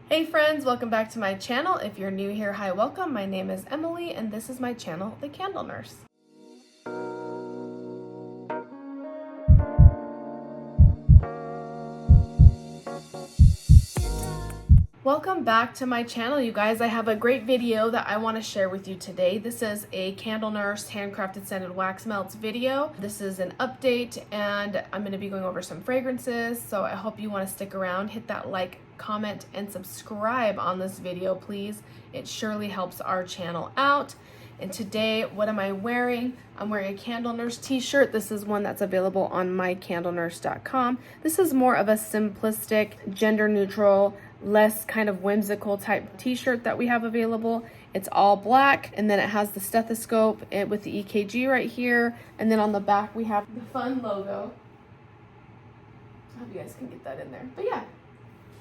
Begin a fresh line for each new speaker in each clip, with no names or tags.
Hey friends, welcome back to my channel. If you're new here, hi, welcome. My name is Emily and this is my channel, The Candle Nurse. Welcome back to my channel, you guys. I have a great video that I want to share with you today. This is a Candle Nurse handcrafted scented wax melts video. This is an update and I'm going to be going over some fragrances, so I hope you want to stick around. Hit that like, comment, and subscribe on this video, please. It surely helps our channel out. And today, what am I wearing? I'm wearing a Candle Nurse t-shirt. This is one that's available on mycandlenurse.com. This is more of a simplistic, gender neutral, less kind of whimsical type t-shirt that we have available. It's all black, and then it has the stethoscope with the EKG right here. And then on the back, we have the fun logo. I hope you guys can get that in there. But yeah.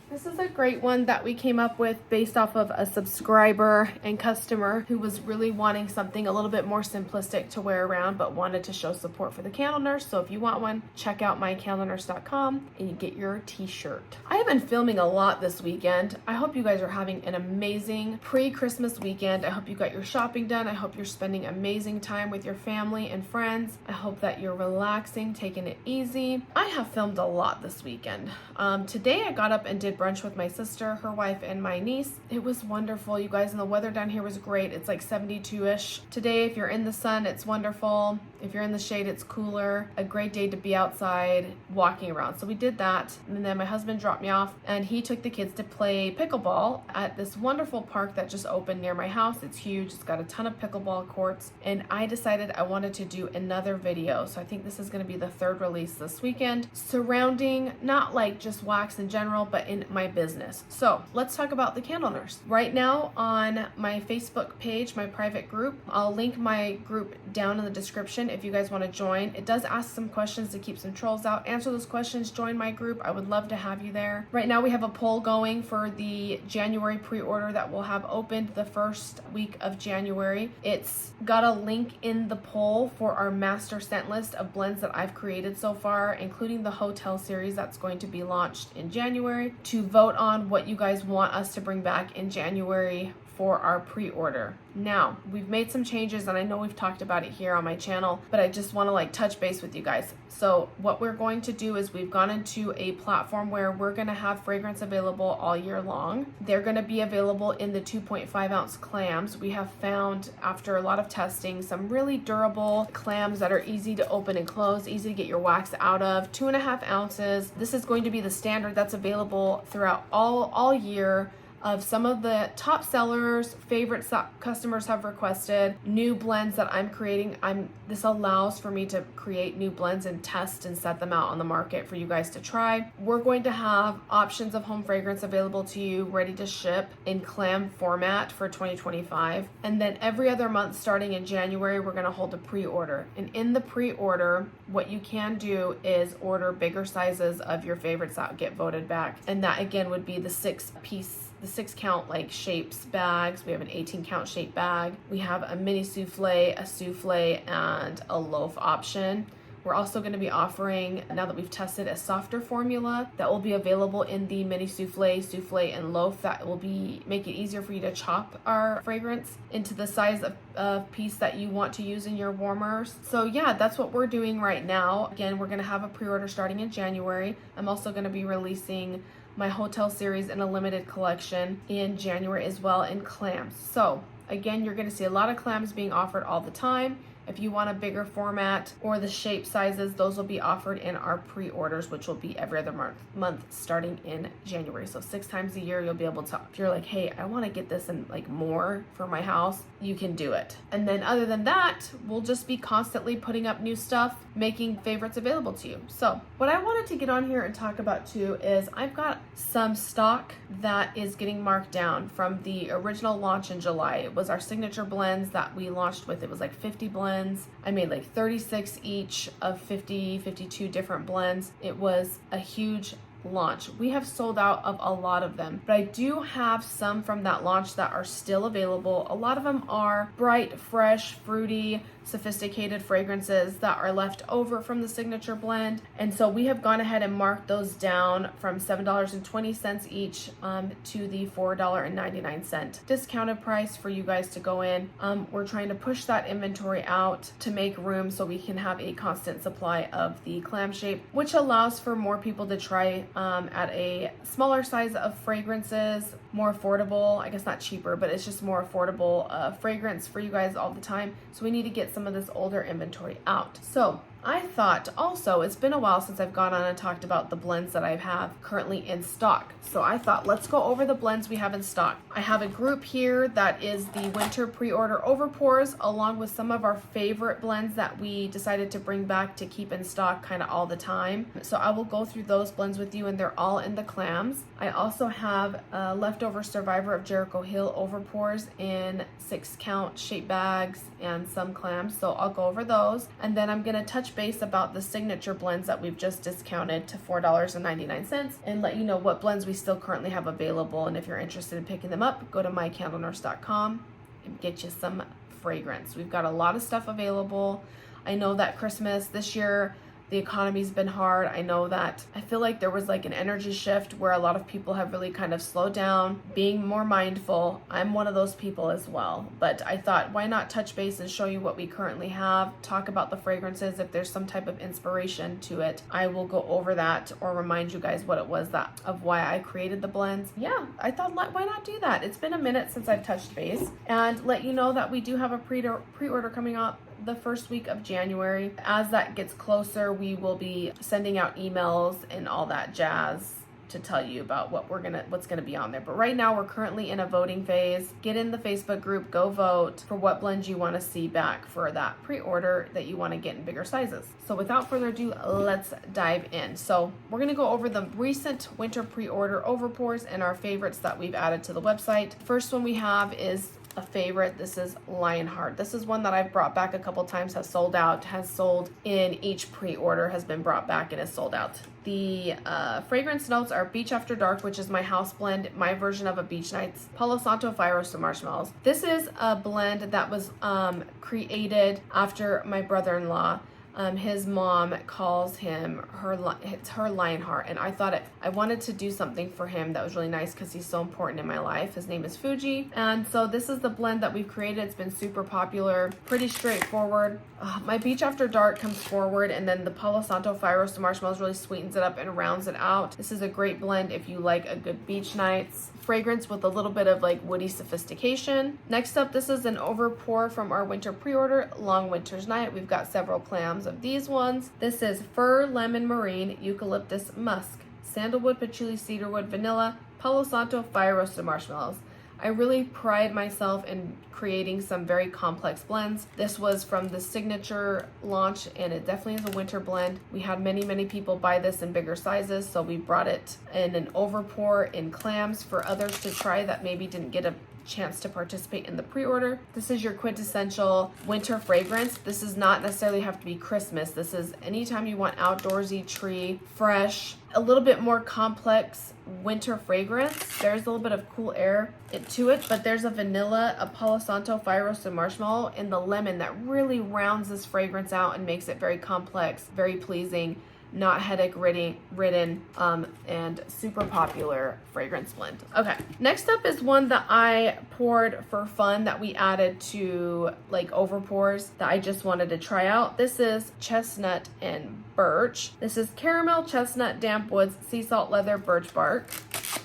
This is a great one that we came up with based off of a subscriber and customer who was really wanting something a little bit more simplistic to wear around, but wanted to show support for the Candle Nurse. So if you want one, check out mycandlenurse.com and you get your t-shirt. I have been filming a lot this weekend. I hope you guys are having an amazing pre-Christmas weekend. I hope you got your shopping done. I hope you're spending amazing time with your family and friends. I hope that you're relaxing, taking it easy. I have filmed a lot this weekend. Today I got up and did brunch with my sister, her wife, and my niece. It was wonderful, you guys, and the weather down here was great. It's like 72-ish. Today, if you're in the sun, it's wonderful. If you're in the shade, it's cooler. A great day to be outside walking around. So we did that, and then my husband dropped me off, and he took the kids to play pickleball at this wonderful park that just opened near my house. It's huge. It's got a ton of pickleball courts, and I decided I wanted to do another video. So I think this is going to be the third release this weekend, surrounding not like just wax in general, but in my business. So let's talk about the Candle Nurse. Right now on my Facebook page, my private group, I'll link my group down in the description if you guys want to join. It does ask some questions to keep some trolls out. Answer those questions, join my group. I would love to have you there. Right now we have a poll going for the January pre-order that will have opened the first week of January. It's got a link in the poll for our master scent list of blends that I've created so far, including the hotel series that's going to be launched in January, to vote on what you guys want us to bring back in January for our pre-order. Now, we've made some changes, and I know we've talked about it here on my channel, but I just want to touch base with you guys. So what we're going to do is we've gone into a platform where we're going to have fragrance available all year long. They're going to be available in the 2.5 ounce clams. We have found, after a lot of testing, some really durable clams that are easy to open and close, easy to get your wax out of. 2.5 ounces. This is going to be the standard that's available throughout all year. Of some of the top sellers, favorites that customers have requested, new blends that I'm creating. This allows for me to create new blends and test and set them out on the market for you guys to try. We're going to have options of home fragrance available to you, ready to ship in clam format for 2025. And then every other month starting in January, we're going to hold a pre-order. And in the pre-order, what you can do is order bigger sizes of your favorites that get voted back. And that again would be the 6 count shapes bags. We have an 18 count shape bag. We have a mini souffle, a souffle, and a loaf option. We're also going to be offering, now that we've tested, a softer formula that will be available in the mini souffle, and loaf that will make it easier for you to chop our fragrance into the size of piece that you want to use in your warmers. So yeah, that's what we're doing right now. Again, we're going to have a pre-order starting in January. I'm also going to be releasing my hotel series in a limited collection in January as well, in clams. So again, you're going to see a lot of clams being offered all the time. If you want a bigger format or the shape sizes, those will be offered in our pre-orders, which will be every other month starting in January. So 6 times a year, you'll be able to, if you're like, hey, I want to get this in more for my house, you can do it. And then other than that, we'll just be constantly putting up new stuff, making favorites available to you. So what I wanted to get on here and talk about too is I've got some stock that is getting marked down from the original launch in July. It was our signature blends that we launched with. It was 50 blends. I made 36 each of 52 different blends. It was a huge launch. We have sold out of a lot of them, but I do have some from that launch that are still available. A lot of them are bright, fresh, fruity, sophisticated fragrances that are left over from the signature blend. And so we have gone ahead and marked those down from $7.20 each to the $4.99 discounted price for you guys to go in. We're trying to push that inventory out to make room so we can have a constant supply of the clam shape, which allows for more people to try at a smaller size of fragrances, more affordable, I guess not cheaper, but it's just more affordable fragrance for you guys all the time. So we need to get some of this older inventory out. So I thought also, it's been a while since I've gone on and talked about the blends that I have currently in stock. So I thought, let's go over the blends we have in stock. I have a group here that is the winter pre-order overpours, along with some of our favorite blends that we decided to bring back to keep in stock kind of all the time. So I will go through those blends with you, and they're all in the clams. I also have a leftover Survivor of Jericho Hill overpours in 6-count shape bags and some clams. So I'll go over those, and then I'm gonna touch base about the signature blends that we've just discounted to $4.99 and let you know what blends we still currently have available. And if you're interested in picking them up, go to mycandlenurse.com and get you some fragrance. We've got a lot of stuff available. I know that Christmas this year, the economy's been hard. I know that I feel like there was like an energy shift where a lot of people have really kind of slowed down, being more mindful. I'm one of those people as well. But I thought, why not touch base and show you what we currently have, talk about the fragrances. If there's some type of inspiration to it, I will go over that or remind you guys what it was of why I created the blends. Yeah, I thought, why not do that? It's been a minute since I've touched base, and let you know that we do have a pre-order coming up the first week of January. As that gets closer, we will be sending out emails and all that jazz to tell you about what's gonna be on there. But right now we're currently in a voting phase. Get in the Facebook group, go vote for what blend you want to see back for that pre-order that you want to get in bigger sizes. So without further ado, let's dive in. So we're gonna go over the recent winter pre-order overpours and our favorites that we've added to the website. First one we have is a favorite. This is Lionheart. This is one that I've brought back a couple times, has sold out, has sold in each pre-order, has been brought back and is sold out. The fragrance notes are Beach After Dark, which is my house blend, my version of a Beach Nights, Palo Santo, Fire Roasted Marshmallows. This is a blend that was created after my brother-in-law. His mom calls him her Lionheart, and I thought I wanted to do something for him that was really nice because he's so important in my life. His name is Fuji, and so this is the blend that we've created. It's been super popular, pretty straightforward. My Beach After Dark comes forward, and then the Palo Santo Fire Roasted Marshmallows really sweetens it up and rounds it out. This is a great blend if you like a good beach nights fragrance with a little bit of like woody sophistication. Next up, this is an overpour from our winter pre-order, Long Winter's Night. We've got several clams of these ones. This is Fir, Lemon, Marine, Eucalyptus, Musk, Sandalwood, Patchouli, Cedarwood, Vanilla, Palo Santo, Fire Roasted Marshmallows. I really pride myself in creating some very complex blends. This was from the signature launch, and it definitely is a winter blend. We had many people buy this in bigger sizes, so we brought it in an overpour in clams for others to try that maybe didn't get a chance to participate in the pre-order. This is your quintessential winter fragrance. This does not necessarily have to be Christmas. This is anytime you want outdoorsy, tree, fresh, a little bit more complex winter fragrance. There's a little bit of cool air to it, but there's a vanilla, a Palo Santo, Fire Roasted Marshmallow, and the lemon that really rounds this fragrance out and makes it very complex, very pleasing, not headache ridden, and super popular fragrance blend. Okay, next up is one that I poured for fun that we added to like overpours that I just wanted to try out. This is Chestnut and Birch. This is Caramel, Chestnut, Damp Woods, Sea Salt, Leather, Birch Bark.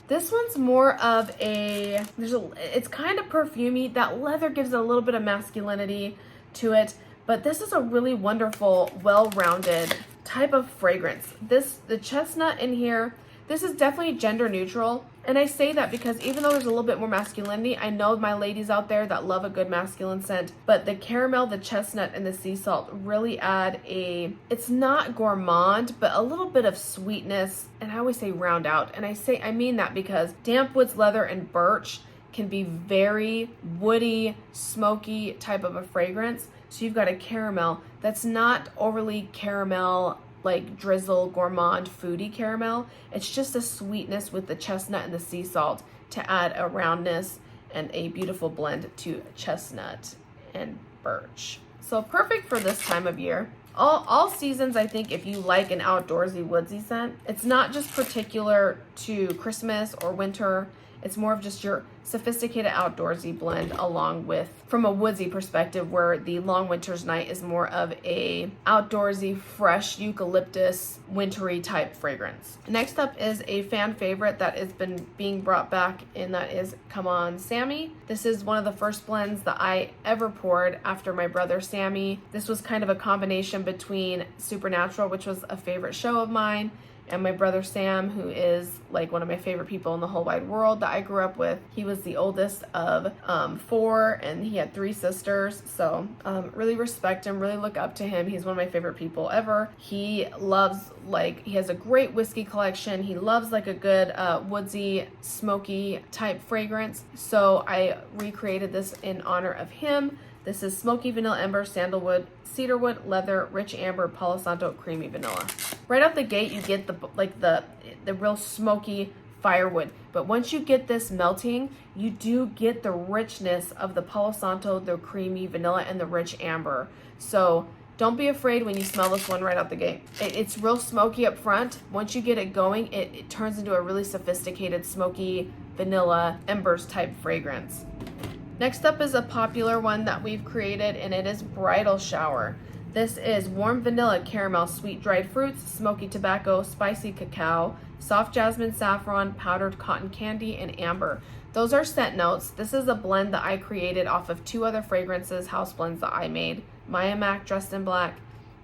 This one's more of it's kind of perfumey. That leather gives a little bit of masculinity to it, but this is a really wonderful, well-rounded type of fragrance. The chestnut in here, this is definitely gender neutral. And I say that because even though there's a little bit more masculinity, I know my ladies out there that love a good masculine scent, but the caramel, the chestnut, and the sea salt really add it's not gourmand, but a little bit of sweetness. And I always say round out. And I mean that because damp woods, leather, and birch can be very woody, smoky type of a fragrance. So you've got a caramel that's not overly caramel like drizzle, gourmand, foodie caramel. It's just a sweetness with the chestnut and the sea salt to add a roundness and a beautiful blend to chestnut and birch. So perfect for this time of year. All seasons, I think, if you like an outdoorsy, woodsy scent. It's not just particular to Christmas or winter. It's more of just your sophisticated outdoorsy blend, along with, from a woodsy perspective, where the Long Winter's Night is more of a outdoorsy, fresh, eucalyptus, wintry type fragrance. Next up is a fan favorite that has been being brought back, and that is Come On Sammy. This is one of the first blends that I ever poured after my brother Sammy. This was kind of a combination between Supernatural, which was a favorite show of mine, and my brother Sam, who is like one of my favorite people in the whole wide world that I grew up with. He was the oldest of 4, and he had 3 sisters. So really respect him, really look up to him. He's one of my favorite people ever. He loves, like, he has a great whiskey collection. He loves like a good woodsy, smoky type fragrance. So I recreated this in honor of him. This is smoky vanilla ember, sandalwood, cedarwood, leather, rich amber, Palo Santo, creamy vanilla. Right out the gate, you get the real smoky firewood. But once you get this melting, you do get the richness of the Palo Santo, the creamy vanilla, and the rich amber. So don't be afraid when you smell this one right out the gate. It's real smoky up front. Once you get it going, it turns into a really sophisticated smoky vanilla embers type fragrance. Next up is a popular one that we've created, and it is Bridal Shower. This is warm vanilla, caramel, sweet dried fruits, smoky tobacco, spicy cacao, soft jasmine, saffron, powdered cotton candy, and amber. Those are scent notes. This is a blend that I created off of 2 other fragrances, house blends that I made, Maya Mac Dressed in Black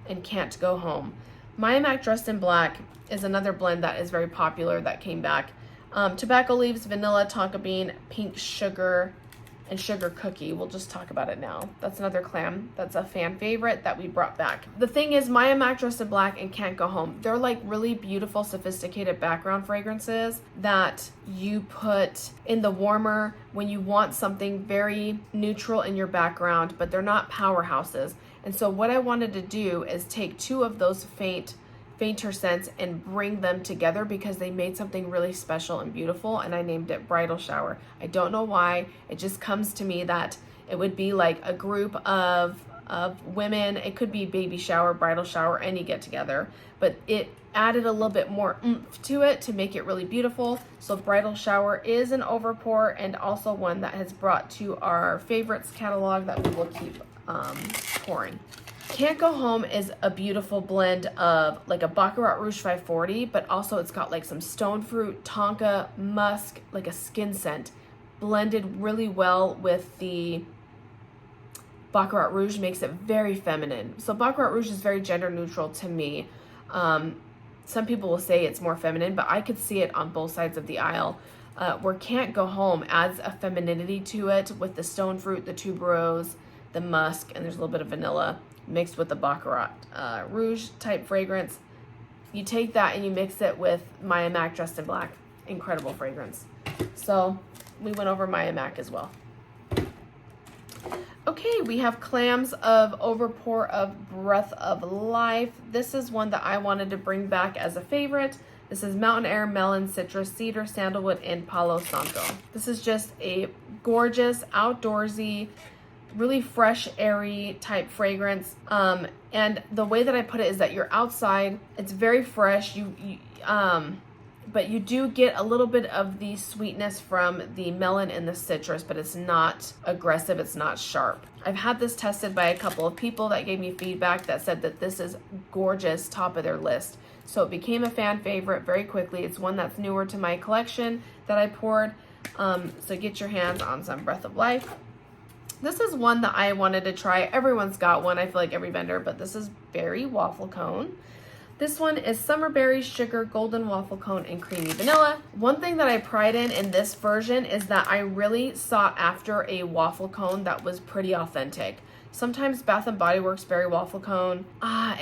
and Can't Go Home. Maya Mac Dressed in Black is another blend that is very popular that came back. Tobacco leaves, vanilla, tonka bean, pink sugar, and sugar cookie. We'll just talk about it now. That's another clam that's a fan favorite that we brought back. The thing is, Maya Mac Dressed in Black and Can't Go Home, they're like really beautiful, sophisticated background fragrances that you put in the warmer when you want something very neutral in your background, but they're not powerhouses. And so what I wanted to do is take 2 of those fainter scents and bring them together, because they made something really special and beautiful, and I named it Bridal Shower. I don't know why. It just comes to me that it would be like a group of women. It could be baby shower, bridal shower, any get together, but it added a little bit more oomph to it to make it really beautiful. So Bridal Shower is an overpour, and also one that has brought to our favorites catalog that we will keep pouring. Can't Go Home is a beautiful blend of like a Baccarat Rouge 540, but also it's got like some stone fruit, tonka, musk, like a skin scent, blended really well with the Baccarat Rouge, makes it very feminine. So Baccarat Rouge is very gender neutral to me. Some people will say it's more feminine, but I could see it on both sides of the aisle. Where Can't Go Home adds a femininity to it with the stone fruit, the tuberose, the musk, and there's a little bit of vanilla mixed with the Baccarat Rouge type fragrance. You take that and you mix it with Maya Mac Dressed in Black. Incredible fragrance. So we went over Maya Mac as well. Okay, we have Clams of Overpour of Breath of Life. This is one that I wanted to bring back as a favorite. This is Mountain Air, Melon, Citrus, Cedar, Sandalwood, and Palo Santo. This is just a gorgeous, outdoorsy, really fresh, airy type fragrance. And the way that I put it is that you're outside, it's very fresh, but you do get a little bit of the sweetness from the melon and the citrus, but it's not aggressive, it's not sharp. I've had this tested by a couple of people that gave me feedback that said that this is gorgeous, top of their list. So it became a fan favorite very quickly. It's one that's newer to my collection that I poured. So get your hands on some Breath of Life. This is one that I wanted to try. Everyone's got one, I feel like every vendor, but this is Berry Waffle Cone. This one is Summer Berry, Sugar, Golden Waffle Cone, and Creamy Vanilla. One thing that I pride in this version is that I really sought after a waffle cone that was pretty authentic. Sometimes Bath & Body Works Berry Waffle Cone,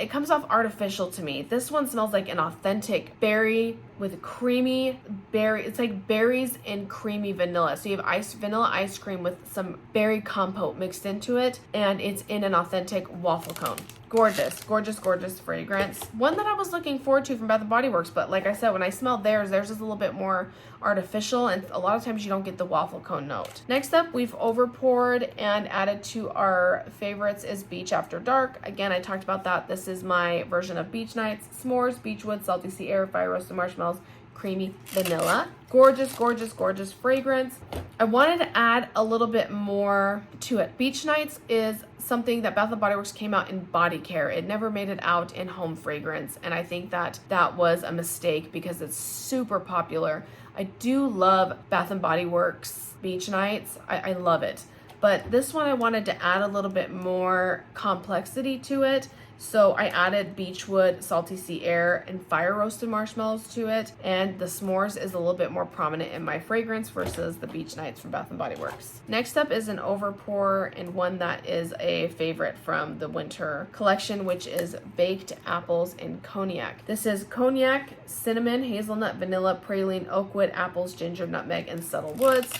it comes off artificial to me. This one smells like an authentic berry with creamy berry. It's like berries and creamy vanilla. So you have vanilla ice cream with some berry compote mixed into it, and it's in an authentic waffle cone. Gorgeous, gorgeous, gorgeous fragrance. One that I was looking forward to from Bath & Body Works, but like I said, when I smelled theirs is a little bit more artificial, and a lot of times you don't get the waffle cone note. Next up, we've over poured and added to our favorites is Beach After Dark. Again, I talked about that. This is my version of Beach Nights, S'mores, Beechwood, Salty Sea Air, Fire Roasted Marshmallows, Creamy Vanilla. Gorgeous, gorgeous, gorgeous fragrance. I wanted to add a little bit more to it. Beach Nights is something that Bath & Body Works came out in body care. It never made it out in home fragrance, and I think that was a mistake because it's super popular. I do love Bath & Body Works Beach Nights. I love it. But this one I wanted to add a little bit more complexity to it. So I added Beechwood, Salty Sea Air, and Fire Roasted Marshmallows to it. And the S'mores is a little bit more prominent in my fragrance versus the Beach Nights from Bath & Body Works. Next up is an overpour, and one that is a favorite from the winter collection, which is Baked Apples and Cognac. This is cognac, cinnamon, hazelnut, vanilla, praline, oakwood, apples, ginger, nutmeg, and subtle woods.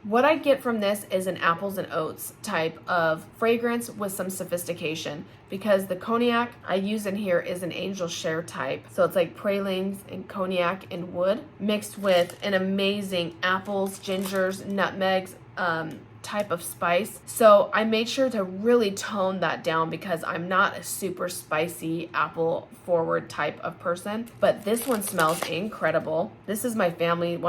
What I get from this is an apples and oats type of fragrance with some sophistication, because the cognac I use in here is an angel share type. So it's like pralines and cognac and wood mixed with an amazing apples, gingers, nutmegs, type of spice. So I made sure to really tone that down because I'm not a super spicy apple forward type of person, but this one smells incredible. This is one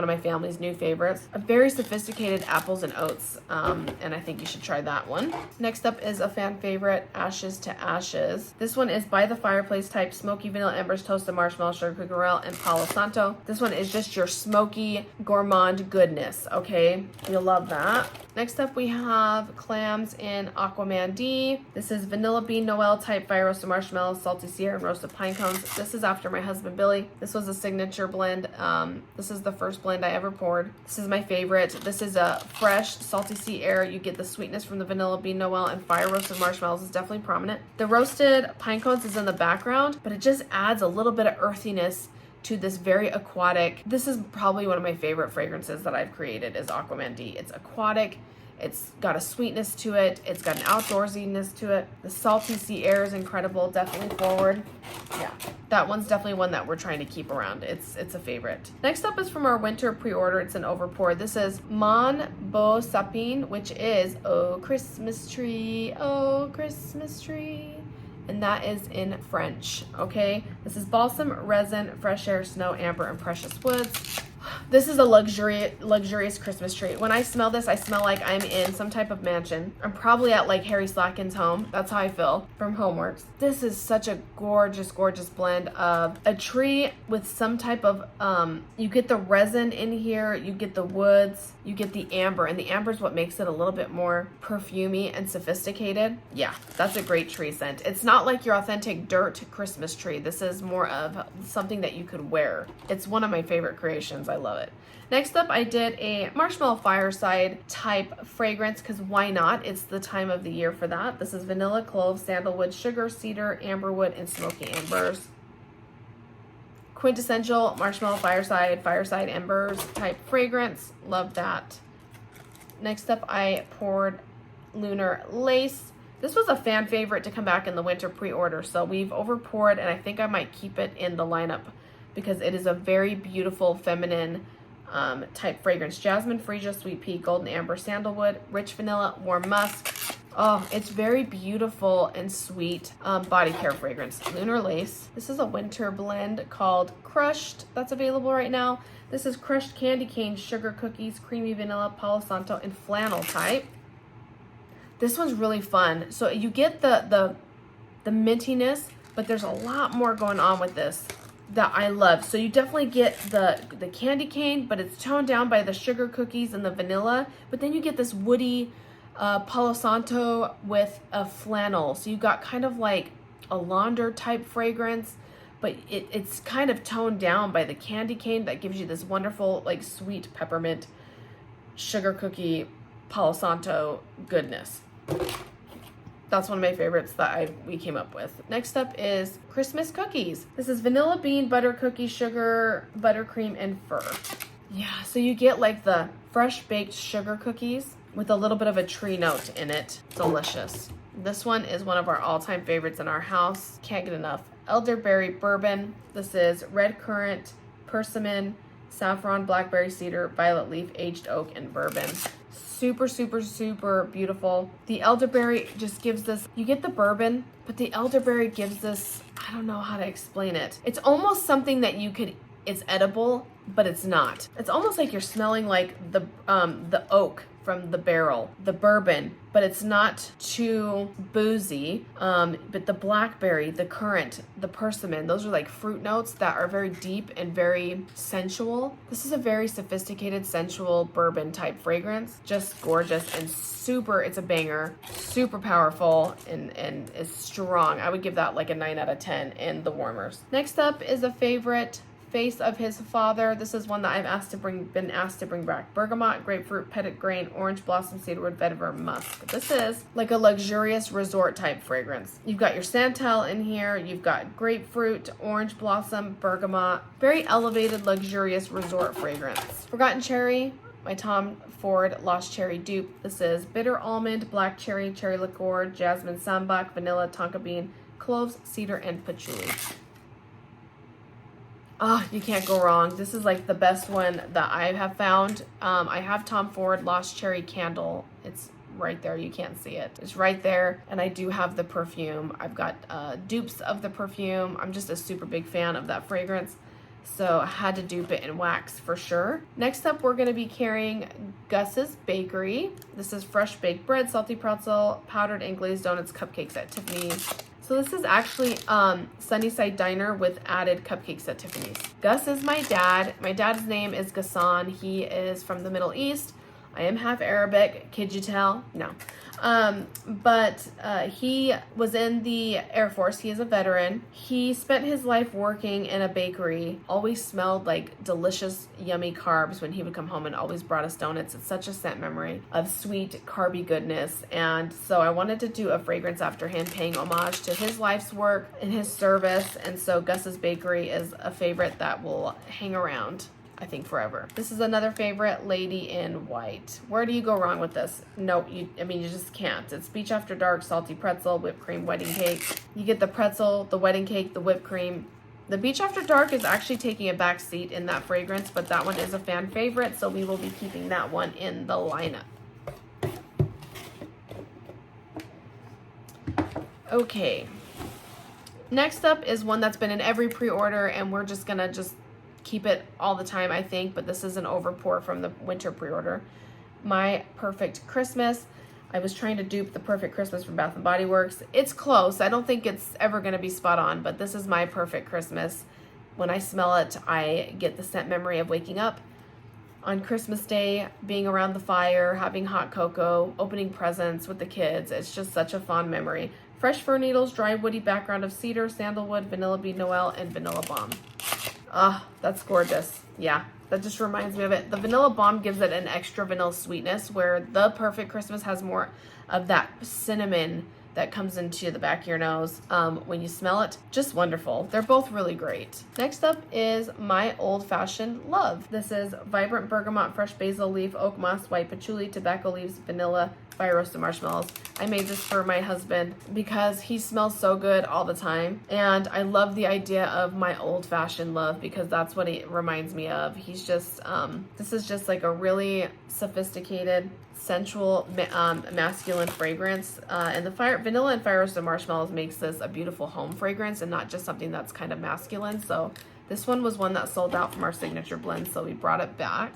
of my family's new favorites. A very sophisticated apples and oats, and I think you should try that one. Next up is a fan favorite, Ashes to Ashes. This one is by the fireplace type, smoky vanilla embers, toasted marshmallow, sugar cookie rail, and Palo Santo. This one is just your smoky gourmand goodness, okay? You'll love that. Next up, we have clams in Aquaman D. This is vanilla bean Noel type, fire roasted marshmallows, salty sea air, and roasted pine cones. This is after my husband Billy. This was a signature blend. This is the first blend I ever poured. This is my favorite. This is a fresh salty sea air. You get the sweetness from the vanilla bean Noel, and fire roasted marshmallows is definitely prominent. The roasted pine cones is in the background, but it just adds a little bit of earthiness to this very aquatic. This is probably one of my favorite fragrances that I've created is Aquaman D. It's aquatic. It's got a sweetness to it. It's got an outdoorsiness to it. The salty sea air is incredible. Definitely forward. Yeah, that one's definitely one that we're trying to keep around. It's a favorite. Next up is from our winter pre-order. It's an overpour. This is Mon Beau Sapin, which is Oh Christmas Tree, Oh Christmas Tree. And that is in French, okay? This is balsam, resin, fresh air, snow, amber, and precious woods. This is a luxurious Christmas tree. When I smell this, I smell like I'm in some type of mansion. I'm probably at like Harry Slackin's home. That's how I feel from Homeworks. This is such a gorgeous, gorgeous blend of a tree with some type of, you get the resin in here, you get the woods, you get the amber, and the amber is what makes it a little bit more perfumey and sophisticated. Yeah, that's a great tree scent. It's not like your authentic dirt Christmas tree. This is more of something that you could wear. It's one of my favorite creations. I love it. Next up, I did a marshmallow fireside type fragrance because why not? It's the time of the year for that. This is vanilla, clove, sandalwood, sugar, cedar, amberwood, and smoky ambers. Quintessential marshmallow fireside embers type fragrance. Love that. Next up, I poured Lunar Lace. This was a fan favorite to come back in the winter pre-order, so we've over poured, and I think I might keep it in the lineup because it is a very beautiful feminine type fragrance. Jasmine, freesia, sweet pea, golden amber, sandalwood, rich vanilla, warm musk. Oh, it's very beautiful and sweet body care fragrance. Lunar Lace. This is a winter blend called Crushed that's available right now. This is crushed candy cane, sugar cookies, creamy vanilla, Palo Santo, and flannel type. This one's really fun. So you get the mintiness, but there's a lot more going on with this that I love. So you definitely get the candy cane, but it's toned down by the sugar cookies and the vanilla. But then you get this woody Palo Santo with a flannel. So you got kind of like a launder type fragrance, but it's kind of toned down by the candy cane that gives you this wonderful like sweet peppermint sugar cookie Palo Santo goodness. That's one of my favorites that we came up with. Next up is Christmas cookies. This is vanilla bean, butter cookie, sugar, buttercream, and fir. Yeah, so you get like the fresh baked sugar cookies with a little bit of a tree note in it. Delicious. This one is one of our all-time favorites in our house. Can't get enough. Elderberry bourbon. This is red currant, persimmon, saffron, blackberry cedar, violet leaf, aged oak, and bourbon. Super, super, super beautiful. The elderberry just gives this, you get the bourbon, but the elderberry gives this, I don't know how to explain it. It's almost something that you could, it's edible, but it's not. It's almost like you're smelling like the oak from the barrel, the bourbon, but it's not too boozy. But the blackberry, the currant, the persimmon, those are like fruit notes that are very deep and very sensual. This is a very sophisticated, sensual bourbon type fragrance. Just gorgeous and super, it's a banger, super powerful and is strong. I would give that like a 9 out of 10 in the warmers. Next up is a favorite, Face of His Father. This is one that I've been asked to bring back. Bergamot, grapefruit, petit grain, orange blossom, cedarwood, vetiver, musk. This is like a luxurious resort type fragrance. You've got your santal in here. You've got grapefruit, orange blossom, bergamot. Very elevated, luxurious resort fragrance. Forgotten Cherry, my Tom Ford Lost Cherry dupe. This is bitter almond, black cherry, cherry liqueur, jasmine sambac, vanilla, tonka bean, cloves, cedar, and patchouli. Oh, you can't go wrong. This is like the best one that I have found. I have Tom Ford Lost Cherry Candle. It's right there. You can't see it. It's right there. And I do have the perfume. I've got dupes of the perfume. I'm just a super big fan of that fragrance. So I had to dupe it in wax for sure. Next up, we're going to be carrying Gus's Bakery. This is fresh baked bread, salty pretzel, powdered and glazed donuts, cupcakes at Tiffany's. So this is actually Sunnyside Diner with added cupcakes at Tiffany's. Gus is my dad. My dad's name is Ghassan. He is from the Middle East. I am half Arabic. Could you tell? No. But he was in the Air Force. He is a veteran. He spent his life working in a bakery. Always smelled like delicious, yummy carbs when he would come home and always brought us donuts. It's such a scent memory of sweet, carby goodness. And so I wanted to do a fragrance after him, paying homage to his life's work and his service. And so Gus's Bakery is a favorite that will hang around, I think, forever. This is another favorite, Lady in White. Where do you go wrong with this? No, you just can't. It's Beach After Dark, salty pretzel, whipped cream, wedding cake. You get the pretzel, the wedding cake, the whipped cream. The Beach After Dark is actually taking a back seat in that fragrance, but that one is a fan favorite, so we will be keeping that one in the lineup. Okay. Next up is one that's been in every pre-order, and we're just gonna keep it all the time, I think, but this is an overpour from the winter pre-order. My Perfect Christmas. I was trying to dupe the Perfect Christmas from Bath & Body Works. It's close. I don't think it's ever going to be spot on, but this is my Perfect Christmas. When I smell it, I get the scent memory of waking up on Christmas Day, being around the fire, having hot cocoa, opening presents with the kids. It's just such a fond memory. Fresh fir needles, dry woody background of cedar, sandalwood, vanilla bean noel, and vanilla balm. Ah, that's gorgeous. Yeah, that just reminds me of it. The vanilla balm gives it an extra vanilla sweetness, where the Perfect Christmas has more of that cinnamon that comes into the back of your nose when you smell it. Just wonderful. They're both really great. Next up is My Old Fashioned Love. This is vibrant bergamot, fresh basil leaf, oak moss, white patchouli, tobacco leaves, vanilla, fire roasted marshmallows. I made this for my husband because he smells so good all the time, and I love the idea of my old fashioned love because that's what it reminds me of. He's just this is just like a really sophisticated, sensual, masculine fragrance, and the vanilla and fire roasted marshmallows makes this a beautiful home fragrance and not just something that's kind of masculine. So this one was one that sold out from our signature blend, so we brought it back.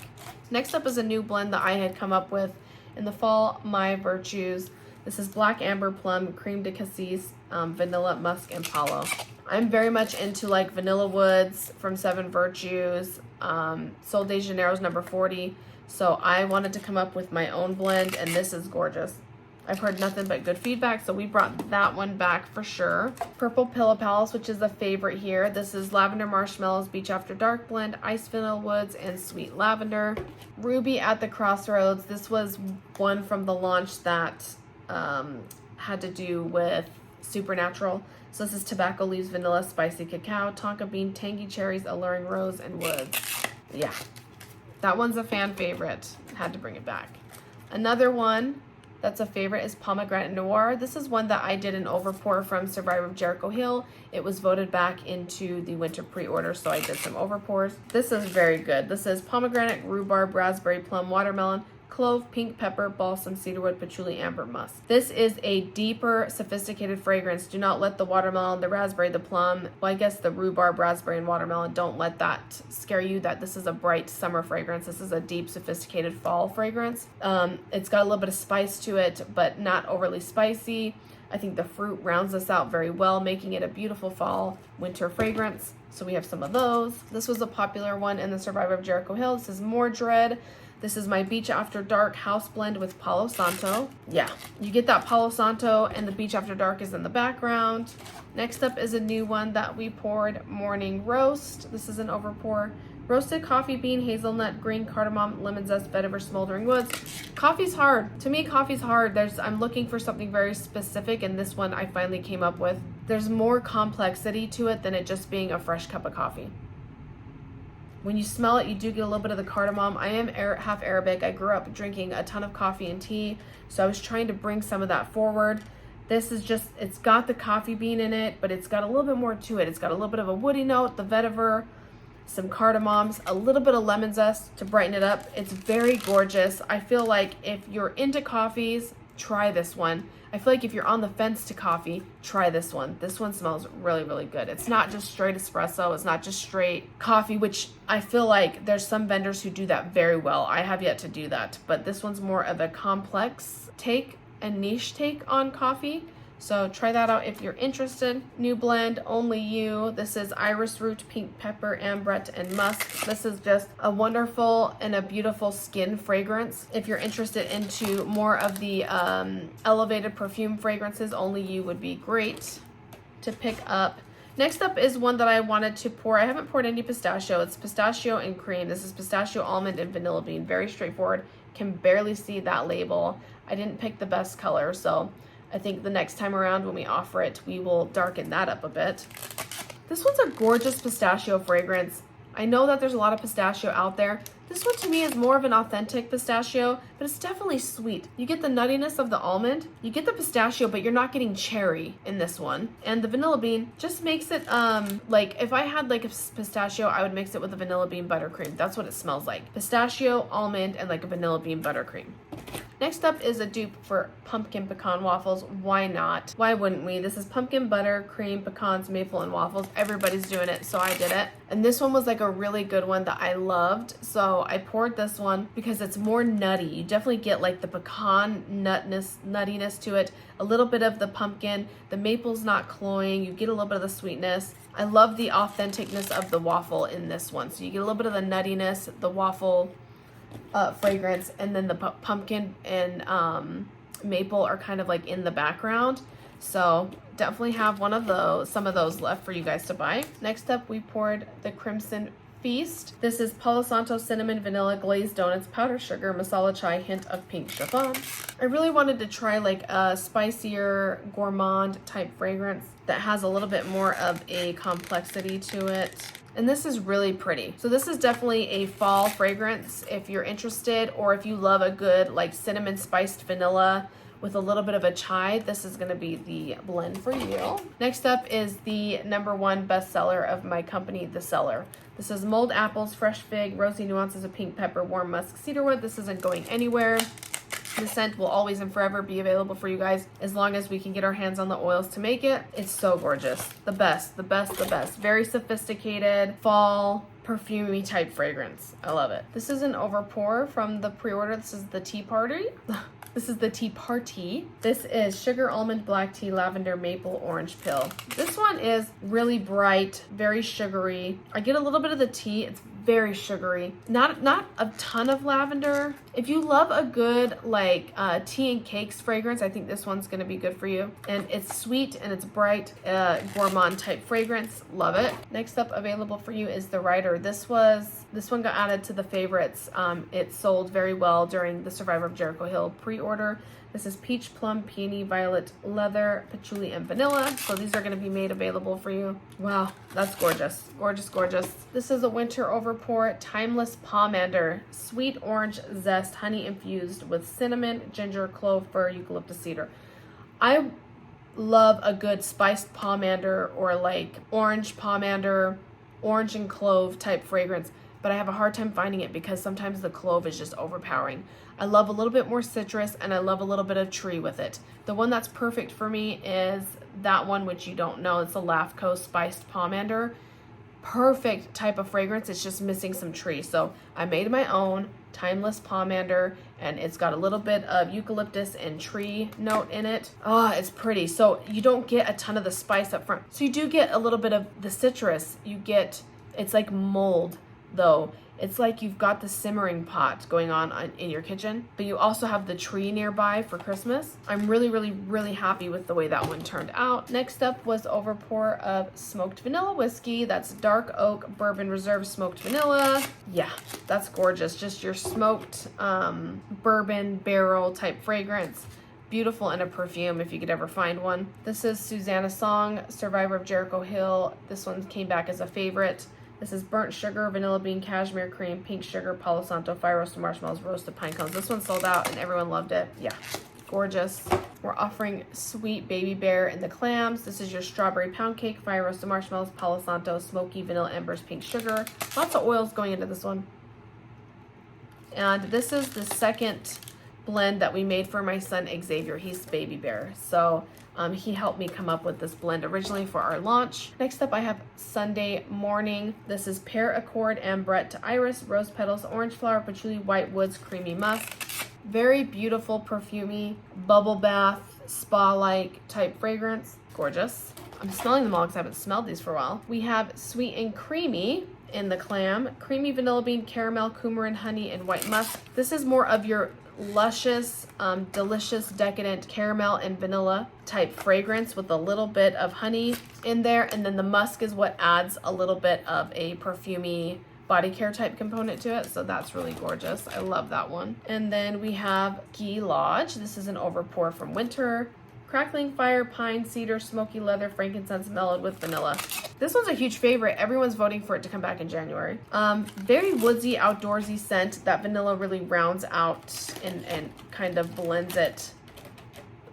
Next up is a new blend that I had come up with in the fall, My Virtues. This is black amber plum, creme de cassis, vanilla, musk, and palo. I'm very much into like vanilla woods from Seven Virtues, Sol de Janeiro's number 40. So I wanted to come up with my own blend, and this is gorgeous. I've heard nothing but good feedback, so we brought that one back for sure. Purple Pillow Palace, which is a favorite here. This is lavender marshmallows, beach after dark blend, ice vanilla woods, and sweet lavender. Ruby at the Crossroads. This was one from the launch that had to do with Supernatural. So this is tobacco leaves, vanilla, spicy cacao, tonka bean, tangy cherries, alluring rose, and woods. Yeah, that one's a fan favorite. Had to bring it back. Another one that's a favorite is pomegranate noir. This is one that I did an overpour from Survivor of Jericho Hill. It was voted back into the winter pre-order, so I did some overpours. This is very good. This is pomegranate, rhubarb, raspberry, plum, watermelon, clove, pink pepper, balsam, cedarwood, patchouli, amber, musk. This is a deeper, sophisticated fragrance. Do not let the watermelon, the raspberry, the plum, well, I guess the rhubarb, raspberry, and watermelon, don't let that scare you that this is a bright summer fragrance. This is a deep, sophisticated fall fragrance. It's got a little bit of spice to it, but not overly spicy. I think the fruit rounds this out very well, making it a beautiful fall winter fragrance. So we have some of those. This was a popular one in the Survivor of Jericho Hill. This is Mordred. This is my Beach After Dark house blend with Palo Santo. Yeah, you get that Palo Santo and the Beach After Dark is in the background. Next up is a new one that we poured, Morning Roast. This is an overpour. Roasted coffee bean, hazelnut, green cardamom, lemon zest, vetiver, smoldering woods. Coffee's hard. To me, coffee's hard. I'm looking for something very specific, and this one I finally came up with. There's more complexity to it than it just being a fresh cup of coffee. When you smell it, you do get a little bit of the cardamom. I am half Arabic. I grew up drinking a ton of coffee and tea, so I was trying to bring some of that forward. This is just, it's got the coffee bean in it, but it's got a little bit more to it. It's got a little bit of a woody note, the vetiver, some cardamoms, a little bit of lemon zest to brighten it up. It's very gorgeous. I feel like if you're into coffees, try this one. I feel like if you're on the fence to coffee, try this one. This one smells really, really good. It's not just straight espresso. It's not just straight coffee, which I feel like there's some vendors who do that very well. I have yet to do that, but this one's more of a complex take, a niche take on coffee. So try that out if you're interested. New blend, Only You. This is iris root, pink pepper, ambrette, and musk. This is just a wonderful and a beautiful skin fragrance. If you're interested into more of the elevated perfume fragrances, Only You would be great to pick up. Next up is one that I wanted to pour. I haven't poured any pistachio. It's pistachio and cream. This is pistachio, almond, and vanilla bean. Very straightforward. Can barely see that label. I didn't pick the best color, so I think the next time around when we offer it, we will darken that up a bit. This one's a gorgeous pistachio fragrance. I know that there's a lot of pistachio out there. This one to me is more of an authentic pistachio, but it's definitely sweet. You get the nuttiness of the almond, you get the pistachio, but you're not getting cherry in this one. And the vanilla bean just makes it, like if I had like a pistachio, I would mix it with a vanilla bean buttercream. That's what it smells like. Pistachio, almond, and like a vanilla bean buttercream. Next up is a dupe for pumpkin pecan waffles. Why not? Why wouldn't we? This is pumpkin butter, cream, pecans, maple, and waffles. Everybody's doing it, so I did it. And this one was like a really good one that I loved. So I poured this one because it's more nutty. You definitely get like the pecan nuttiness to it. A little bit of the pumpkin. The maple's not cloying. You get a little bit of the sweetness. I love the authenticness of the waffle in this one. So you get a little bit of the nuttiness, the waffle fragrance, and then the pumpkin and maple are kind of like in the background. So definitely have one of those, some of those left for you guys to buy. Next up, we poured the Crimson Feast. This is Palo Santo, cinnamon, vanilla, glazed donuts, powdered sugar, masala chai, hint of pink chiffon. I really wanted to try like a spicier gourmand type fragrance that has a little bit more of a complexity to it. And this is really pretty. So this is definitely a fall fragrance if you're interested, or if you love a good like cinnamon spiced vanilla with a little bit of a chai, this is gonna be the blend for you. Next up is the #1 bestseller of my company, The Cellar. This is mulled apples, fresh fig, rosy nuances of pink pepper, warm musk, cedarwood. This isn't going anywhere. The scent will always and forever be available for you guys as long as we can get our hands on the oils to make it. It's so gorgeous. The best, the best, the best. Very sophisticated, fall, perfumey type fragrance. I love it. This is an overpour from the pre-order. This is the Tea Party. This is the Tea Party. This is sugar, almond, black tea, lavender, maple, orange pill. This one is really bright, very sugary. I get a little bit of the tea. It's very sugary. Not a ton of lavender. If you love a good like tea and cakes fragrance, I think this one's gonna be good for you. And it's sweet and it's bright, gourmand type fragrance. Love it. Next up available for you is the Rider. This one got added to the favorites. It sold very well during the Survivor of Jericho Hill pre-order. This is peach, plum, peony, violet, leather, patchouli, and vanilla. So these are going to be made available for you. Wow, that's gorgeous. Gorgeous, gorgeous. This is a winter overpour timeless pomander. Sweet orange zest, honey infused with cinnamon, ginger, clove, fir, eucalyptus, cedar. I love a good spiced pomander or like orange pomander, orange and clove type fragrance, but I have a hard time finding it because sometimes the clove is just overpowering. I love a little bit more citrus and I love a little bit of tree with it. The one that's perfect for me is that one, which you don't know. It's a LAFCO spiced pomander. Perfect type of fragrance. It's just missing some tree. So I made my own timeless pomander and it's got a little bit of eucalyptus and tree note in it. Oh, it's pretty. So you don't get a ton of the spice up front. So you do get a little bit of the citrus. It's like mold though. It's like you've got the simmering pot going on in your kitchen, but you also have the tree nearby for Christmas. I'm really, really, really happy with the way that one turned out. Next up was overpour of smoked vanilla whiskey. That's dark oak bourbon reserve smoked vanilla. Yeah, that's gorgeous. Just your smoked bourbon barrel type fragrance. Beautiful in a perfume if you could ever find one. This is Susanna Song, Survivor of Jericho Hill. This one came back as a favorite. This is burnt sugar, vanilla bean, cashmere cream, pink sugar, Palo Santo, fire roasted marshmallows, roasted pine cones. This one sold out and everyone loved it. Yeah, gorgeous. We're offering sweet baby bear in the clams. This is your strawberry pound cake, fire roasted marshmallows, Palo Santo, smoky vanilla embers, pink sugar. Lots of oils going into this one. And this is the second blend that we made for my son Xavier. He's baby bear. So he helped me come up with this blend originally for our launch. Next up I have Sunday Morning. This is pear accord, ambrette to iris, rose petals, orange flower, patchouli, white woods, creamy musk. Very beautiful, perfumey, bubble bath, spa-like type fragrance. Gorgeous. I'm smelling them all because I haven't smelled these for a while. We have sweet and creamy in the clam, creamy vanilla bean, caramel, coumarin, honey, and white musk. This is more of your luscious, delicious, decadent caramel and vanilla type fragrance with a little bit of honey in there. And then the musk is what adds a little bit of a perfumey body care type component to it. So that's really gorgeous. I love that one. And then we have Ghee Lodge. This is an overpour from winter. Crackling fire, pine, cedar, smoky leather, frankincense, mellowed with vanilla. This one's a huge favorite. Everyone's voting for it to come back in January. Very woodsy, outdoorsy scent. That vanilla really rounds out and kind of blends it,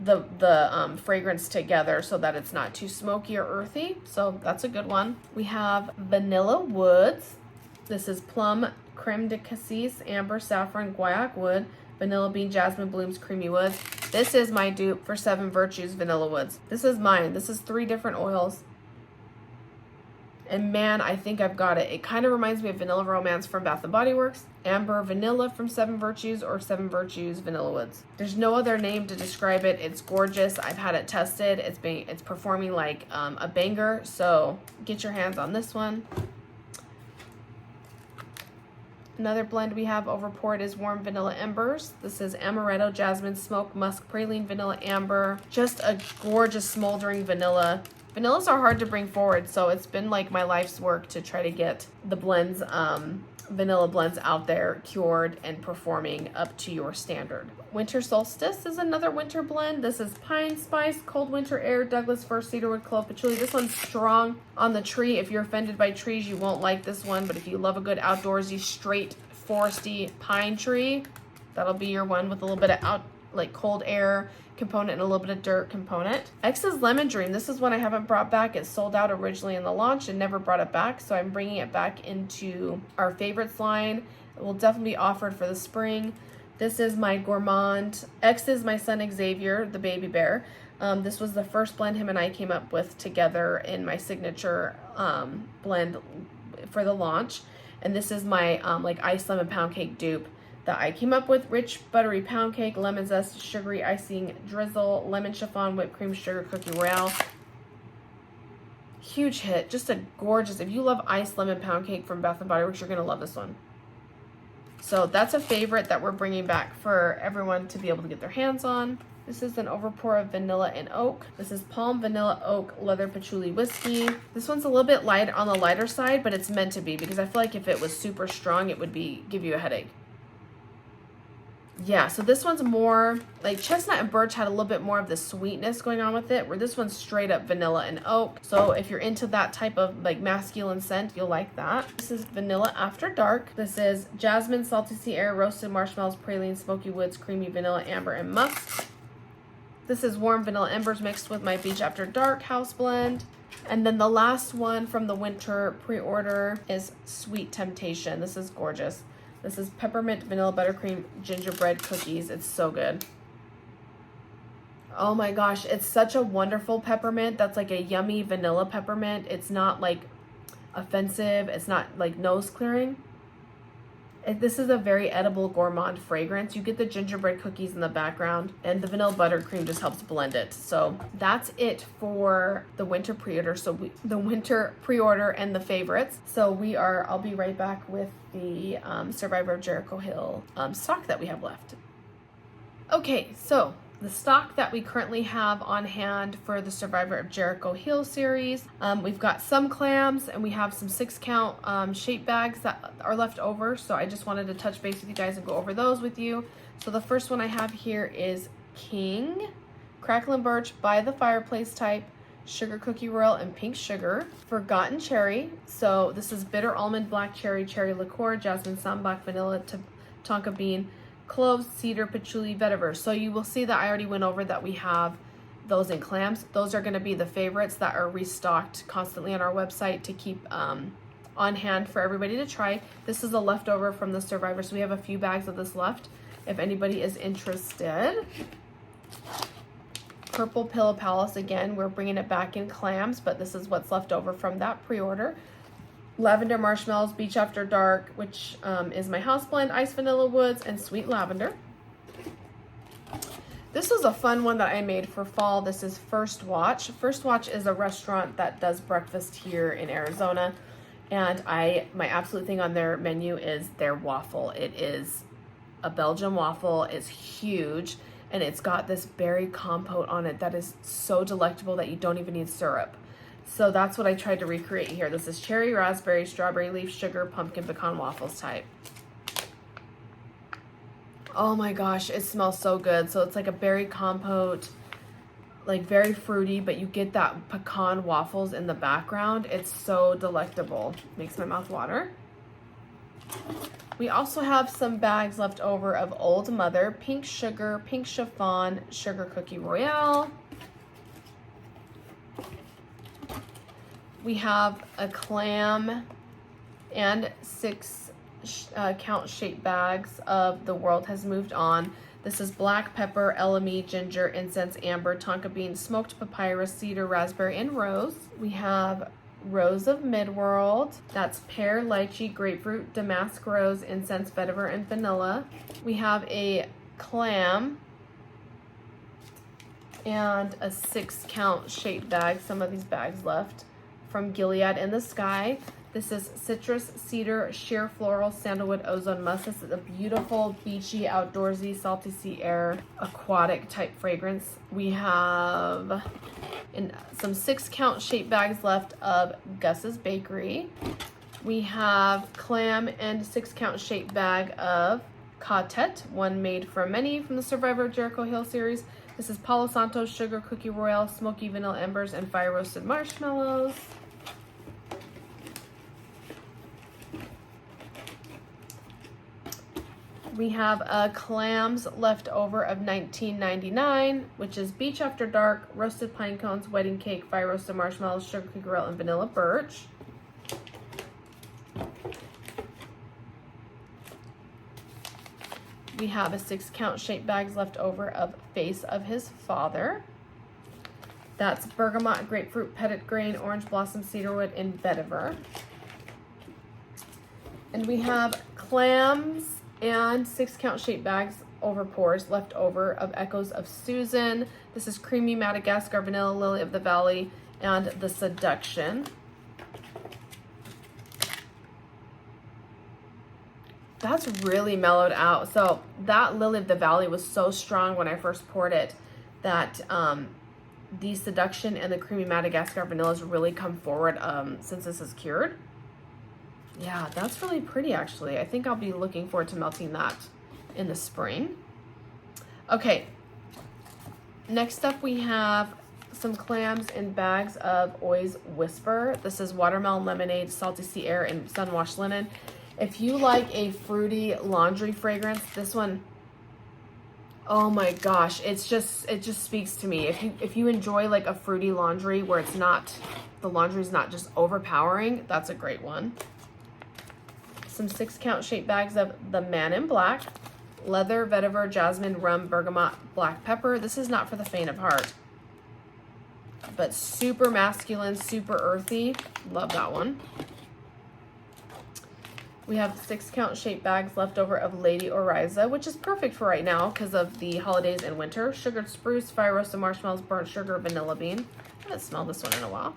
the fragrance together so that it's not too smoky or earthy. So that's a good one. We have Vanilla Woods. This is plum, creme de cassis, amber, saffron, guaiac wood, vanilla bean, jasmine blooms, creamy woods. This is my dupe for 7 Virtues Vanilla Woods. This is mine. This is 3 different oils. And man, I think I've got it. It kind of reminds me of Vanilla Romance from Bath & Body Works, Amber Vanilla from 7 Virtues, or 7 Virtues Vanilla Woods. There's no other name to describe it. It's gorgeous. I've had it tested. It's performing like a banger. So get your hands on this one. Another blend we have overpoured is Warm Vanilla Embers. This is Amaretto, Jasmine, Smoke, Musk, Praline, Vanilla Amber. Just a gorgeous smoldering vanilla. Vanillas are hard to bring forward, so it's been like my life's work to try to get the blends, vanilla blends out there, cured and performing up to your standard. Winter Solstice is another winter blend. This is Pine Spice, Cold Winter Air, Douglas Fir, Cedarwood, Clove, Patchouli. This one's strong on the tree. If you're offended by trees, you won't like this one, but if you love a good outdoorsy, straight, foresty pine tree, that'll be your one with a little bit of cold air component and a little bit of dirt component. X's Lemon Dream. This is one I haven't brought back. It sold out originally in the launch and never brought it back, so I'm bringing it back into our favorites line. It will definitely be offered for the spring. This is my gourmand. X is my son Xavier, the baby bear. This was the first blend him and I came up with together in my signature blend for the launch. And this is my like iced lemon pound cake dupe that I came up with. Rich buttery pound cake, lemon zest, sugary icing drizzle, lemon chiffon, whipped cream, sugar cookie royale. Huge hit. Just a gorgeous, if you love iced lemon pound cake from Bath & Body Works, you're going to love this one. So that's a favorite that we're bringing back for everyone to be able to get their hands on. This is an overpour of vanilla and oak. This is palm vanilla oak leather patchouli whiskey. This one's a little bit light on the lighter side, but it's meant to be because I feel like if it was super strong, it would give you a headache. Yeah, so this one's more like chestnut and birch had a little bit more of the sweetness going on with it, where this one's straight up vanilla and oak. So if you're into that type of like masculine scent, you'll like that. This is vanilla after dark. This is jasmine, salty sea air, roasted marshmallows, praline, smoky woods, creamy vanilla, amber, and musk. This is warm vanilla embers mixed with my beach after dark house blend. And then the last one from the winter pre-order is Sweet Temptation. This is gorgeous. This is peppermint vanilla buttercream gingerbread cookies. It's so good. Oh my gosh, it's such a wonderful peppermint. That's like a yummy vanilla peppermint. It's not like offensive. It's not like nose clearing. This is a very edible gourmand fragrance. You get the gingerbread cookies in the background and the vanilla buttercream just helps blend it. So that's it for the winter pre-order. So the winter pre-order and the favorites. So I'll be right back with the Survivor of Jericho Hill stock that we have left. Okay, so the stock that we currently have on hand for the Survivor of Jericho Hill series. We've got some clams and we have some 6-count shape bags that are left over. So I just wanted to touch base with you guys and go over those with you. So the first one I have here is King, Crackle and Birch by the Fireplace type, Sugar Cookie Royal and Pink Sugar, Forgotten Cherry. So this is bitter almond, black cherry, cherry liqueur, jasmine, sambac, vanilla, tonka bean, cloves, cedar, patchouli, vetiver. So you will see that I already went over that we have those in clams. Those are going to be the favorites that are restocked constantly on our website to keep on hand for everybody to try. This is a leftover from the Survivor, so we have a few bags of this left if anybody is interested. Purple Pillow Palace, again, we're bringing it back in clams, but this is what's left over from that pre-order. Lavender Marshmallows, Beach After Dark, which is my house blend, Ice Vanilla Woods, and Sweet Lavender. This was a fun one that I made for fall. This is First Watch. First Watch is a restaurant that does breakfast here in Arizona, and my absolute thing on their menu is their waffle. It is a Belgian waffle. It's huge, and it's got this berry compote on it that is so delectable that you don't even need syrup. So that's what I tried to recreate here. This is cherry, raspberry, strawberry leaf, sugar, pumpkin, pecan waffles type. Oh my gosh, it smells so good. So it's like a berry compote, like very fruity, but you get that pecan waffles in the background. It's so delectable. Makes my mouth water. We also have some bags left over of Old Mother, Pink Sugar, Pink Chiffon, Sugar Cookie Royale. We have a clam and 6-count shape bags of The World Has Moved On. This is black pepper, LME, ginger, incense, amber, tonka bean, smoked papyrus, cedar, raspberry, and rose. We have Rose of Midworld. That's pear, lychee, grapefruit, damask rose, incense, vetiver, and vanilla. We have a clam and a 6-count shape bag. Some of these bags left. From Gilead in the Sky. This is citrus, cedar, sheer floral, sandalwood, ozone musk. This is a beautiful, beachy, outdoorsy, salty sea air, aquatic type fragrance. We have some 6-count shape bags left of Gus's Bakery. We have clam and 6-count shape bag of Cotet, one made from many from the Survivor of Jericho Hill series. This is Palo Santo, Sugar Cookie Royale, Smoky Vanilla Embers, and Fire Roasted Marshmallows. We have clams left over of $19.99, which is Beach After Dark, Roasted Pine Cones, Wedding Cake, Fire Roasted Marshmallows, Sugar Cookie Royale, and Vanilla Birch. We have a 6-count shape bags left over of Face of His Father. That's bergamot, grapefruit, petit grain, orange blossom, cedarwood, and vetiver. And we have clams and 6-count shape bags over pours left over of Echoes of Susan. This is creamy Madagascar, vanilla, lily of the valley, and the Seduction. That's really mellowed out. So that Lily of the Valley was so strong when I first poured it that the Seduction and the Creamy Madagascar Vanillas really come forward since this is cured. Yeah, that's really pretty actually. I think I'll be looking forward to melting that in the spring. Okay, next up we have some clams in bags of Oi's Whisper. This is watermelon lemonade, salty sea air, and sun-washed linen. If you like a fruity laundry fragrance, this one, oh my gosh, it just speaks to me. If you enjoy like a fruity laundry where it's not, the laundry's not just overpowering, that's a great one. Some 6-count shape bags of the Man in Black, leather, vetiver, jasmine, rum, bergamot, black pepper. This is not for the faint of heart, but super masculine, super earthy. Love that one. We have 6-count shape bags left over of Lady Oriza, which is perfect for right now because of the holidays and winter. Sugared spruce, fire roasted marshmallows, burnt sugar, vanilla bean. I haven't smelled this one in a while.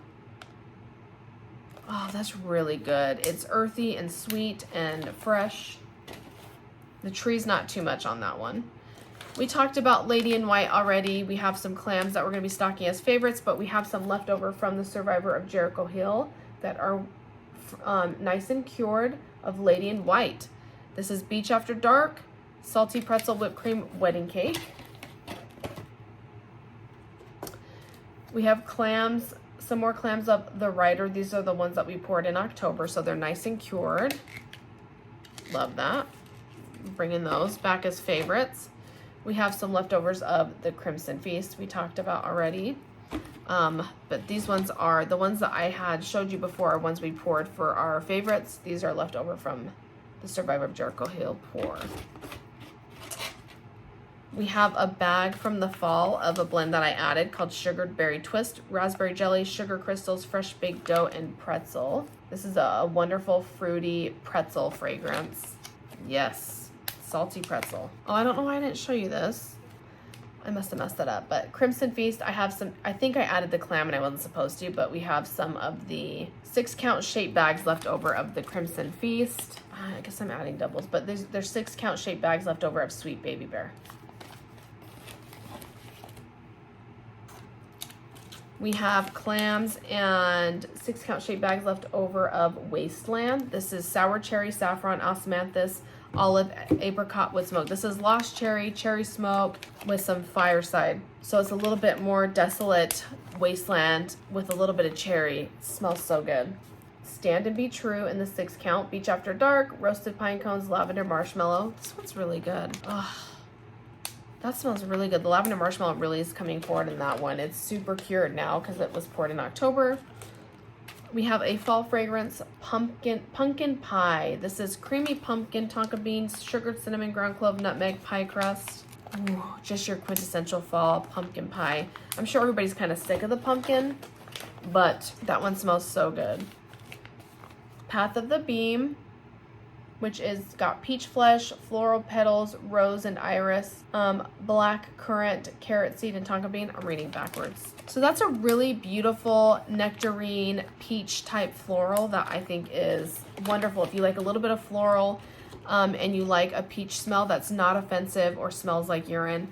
Oh, that's really good. It's earthy and sweet and fresh. The tree's not too much on that one. We talked about Lady in White already. We have some clams that we're going to be stocking as favorites, but we have some left over from the Survivor of Jericho Hill that are nice and cured of Lady in White. This is Beach After Dark, salty pretzel whipped cream wedding cake. We have clams, some more clams of the Rider. These are the ones that we poured in October, so they're nice and cured. Love that. Bringing those back as favorites. We have some leftovers of the Crimson Feast we talked about already. But these ones are the ones that I had showed you before, are ones we poured for our favorites. These are left over from the Survivor of Jericho Hill pour. We have a bag from the fall of a blend that I added called Sugared Berry Twist, raspberry jelly, sugar crystals, fresh baked dough, and pretzel. This is a wonderful fruity pretzel fragrance. Yes, salty pretzel. Oh, I don't know why I didn't show you this. I must have messed that up, but Crimson Feast, I have some, I think I added the clam and I wasn't supposed to, but we have some of the 6-count shape bags left over of the Crimson Feast. I guess I'm adding doubles, but there's 6-count shape bags left over of Sweet Baby Bear. We have clams and 6-count shape bags left over of Wasteland. This is sour cherry, saffron, osmanthus, olive, apricot with smoke. This is lost cherry, cherry smoke with some fireside. So it's a little bit more desolate wasteland with a little bit of cherry. It smells so good. Stand and Be True in the 6-count. Beach After Dark, roasted pine cones, lavender marshmallow. This one's really good. Oh, that smells really good. The lavender marshmallow really is coming forward in that one. It's super cured now because it was poured in October. We have a fall fragrance, pumpkin pie. This is creamy pumpkin, tonka beans, sugared cinnamon, ground clove, nutmeg, pie crust. Ooh, just your quintessential fall pumpkin pie. I'm sure everybody's kind of sick of the pumpkin, but that one smells so good. Path of the Beam, which is got peach flesh, floral petals, rose and iris, black currant, carrot seed, and tonka bean. I'm reading backwards. So that's a really beautiful nectarine peach type floral that I think is wonderful. If you like a little bit of floral and you like a peach smell that's not offensive or smells like urine,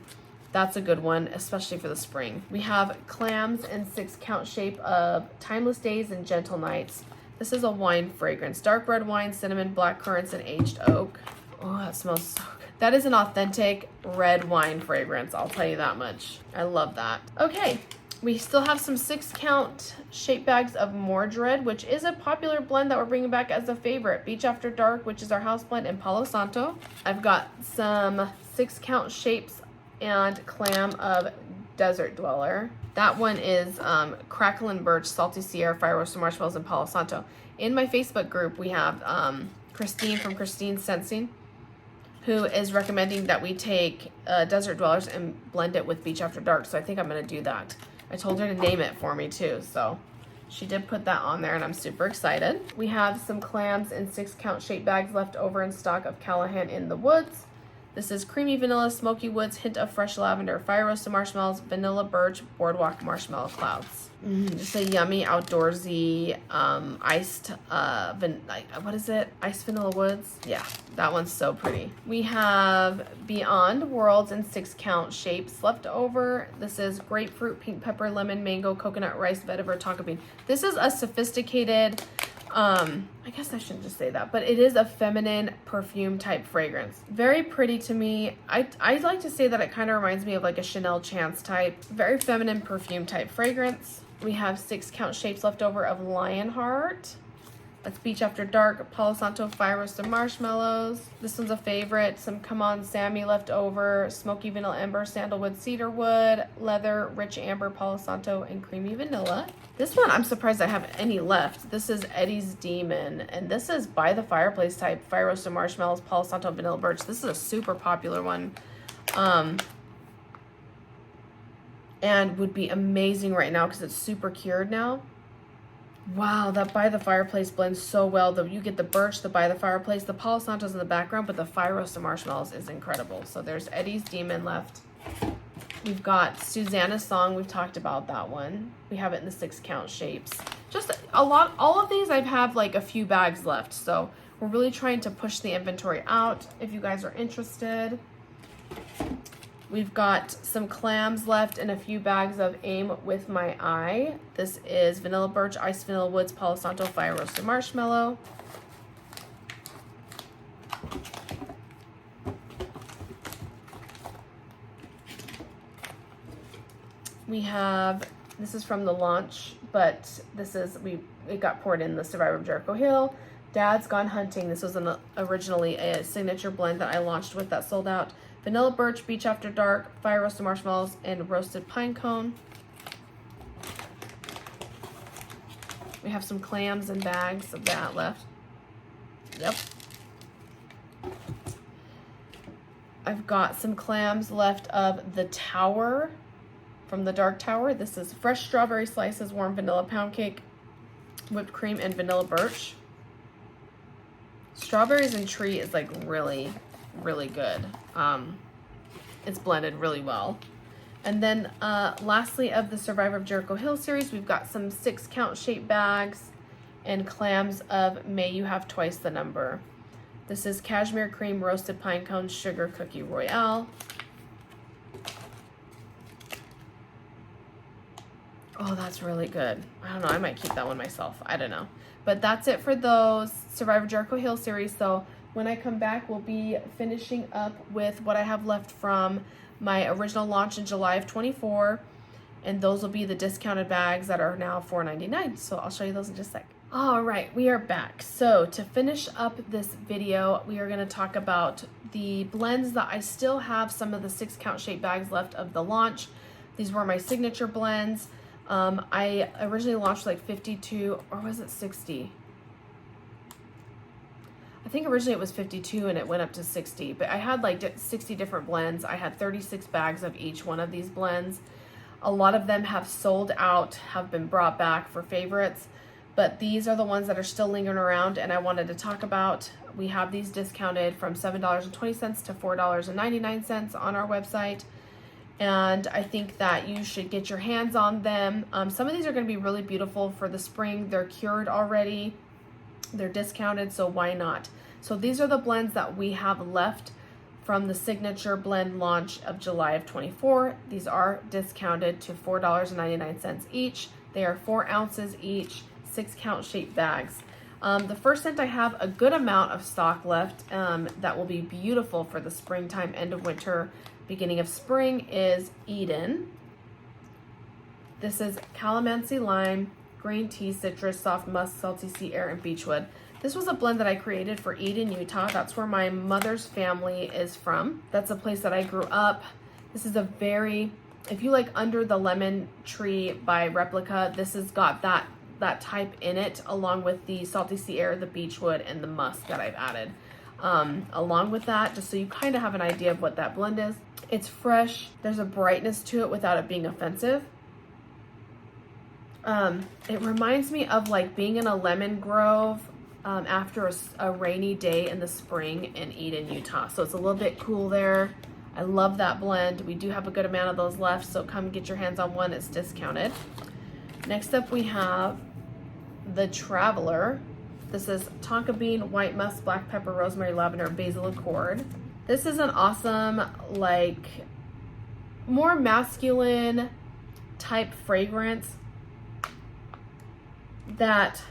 that's a good one, especially for the spring. We have clams in 6-count shape of Timeless Days and Gentle Nights. This is a wine fragrance, dark red wine, cinnamon, black currants, and aged oak. Oh, that smells so good. That is an authentic red wine fragrance, I'll tell you that much. I love that. Okay. We still have some 6-count shape bags of Mordred, which is a popular blend that we're bringing back as a favorite. Beach After Dark, which is our house blend, and Palo Santo. I've got some 6-count shapes and clam of Desert Dweller. That one is Crackle and Birch, Salty Sierra, Fire Roasted Marshmallows, and Palo Santo. In my Facebook group, we have Christine from Christine's Sensing, who is recommending that we take Desert Dwellers and blend it with Beach After Dark. So I think I'm going to do that. I told her to name it for me too, so she did put that on there and I'm super excited. We have some clams in 6-count shape bags left over in stock of Callahan in the Woods. This is creamy vanilla, smoky woods, hint of fresh lavender, fire roasted marshmallows, vanilla birch, boardwalk marshmallow clouds. Just a yummy outdoorsy iced what is it? Iced vanilla woods. Yeah, that one's so pretty. We have Beyond Worlds in 6-count shapes left over. This is grapefruit, pink pepper, lemon, mango, coconut, rice, vetiver, tonka bean. This is a sophisticated, I guess I shouldn't just say that, but it is a feminine perfume type fragrance. Very pretty to me. I like to say that it kind of reminds me of like a Chanel Chance type. Very feminine perfume type fragrance. We have 6-count shapes left over of Lionheart. That's Beach After Dark, Palo Santo, Fire Roasted Marshmallows. This one's a favorite. Some Come On Sammy left over, Smoky Vanilla Ember, Sandalwood, Cedarwood, Leather, Rich Amber, Palo Santo, and Creamy Vanilla. This one, I'm surprised I have any left. This is Eddie's Demon, and this is By the Fireplace type, Fire Roasted Marshmallows, Palo Santo, Vanilla Birch. This is a super popular one. And would be amazing right now because it's super cured now. Wow, that By the Fireplace blends so well. Though you get the birch, the By the Fireplace, the Palo Santo's in the background, but the Fire Roasted Marshmallows is incredible. So there's Eddie's Demon left. We've got Susanna's Song. We've talked about that one. We have it in the 6-count shapes. Just a lot. All of these I have like a few bags left. So we're really trying to push the inventory out if you guys are interested. We've got some clams left and a few bags of Aim With My Eye. This is Vanilla Birch, Iced Vanilla Woods, Palo Santo, Fire Roasted Marshmallow. We have, this is from the launch, but this is, it got poured in the Survivor of Jericho Hill. Dad's Gone Hunting. This was originally a signature blend that I launched with that sold out. Vanilla Birch, Beach After Dark, Fire Roasted Marshmallows, and Roasted Pine Cone. We have some clams and bags of that left. Yep. I've got some clams left of the Tower, from the Dark Tower. This is fresh strawberry slices, warm vanilla pound cake, whipped cream, and vanilla birch. Strawberries and tree is like really, really good. It's blended really well. And then lastly of the Survivor of Jericho Hill series, we've got some 6-count shape bags and clams of May You Have Twice the Number. This is cashmere cream, roasted pine cone, sugar cookie royale. Oh, that's really good. I don't know, I might keep that one myself. I don't know. But that's it for those Survivor Jericho Hill series. So when I come back, we'll be finishing up with what I have left from my original launch in July of 24. And those will be the discounted bags that are now $4.99. So I'll show you those in just a sec. All right, we are back. So to finish up this video, we are going to talk about the blends that I still have some of the 6-count shape bags left of the launch. These were my signature blends. I originally launched like 52, or was it 60? I think originally it was 52 and it went up to 60, but I had like 60 different blends. I had 36 bags of each one of these blends. A lot of them have sold out, have been brought back for favorites, but these are the ones that are still lingering around and I wanted to talk about. We have these discounted from $7.20 to $4.99 on our website. And I think that you should get your hands on them. Some of these are going to be really beautiful for the spring. They're cured already. They're discounted, so why not? So these are the blends that we have left from the signature blend launch of July of 24. These are discounted to $4.99 each. They are 4 ounces each, 6-count shape bags. The first scent I have a good amount of stock left that will be beautiful for the springtime, end of winter, beginning of spring is Eden. This is calamansi lime, green tea, citrus, soft musk, salty sea air, and beechwood. This was a blend that I created for Eden, Utah. That's where my mother's family is from. That's a place that I grew up. This is a very, if you like Under the Lemon Tree by Replica, this has got that type in it, along with the salty sea air, the beechwood, and the musk that I've added. Along with that, just so you kind of have an idea of what that blend is. It's fresh. There's a brightness to it without it being offensive. It reminds me of like being in a lemon grove after a rainy day in the spring in Eden, Utah. So it's a little bit cool there. I love that blend. We do have a good amount of those left, so come get your hands on one. It's discounted. Next up we have the Traveler. This is tonka bean, white musk, black pepper, rosemary, lavender, basil accord. This is an awesome, like, more masculine type fragrance that,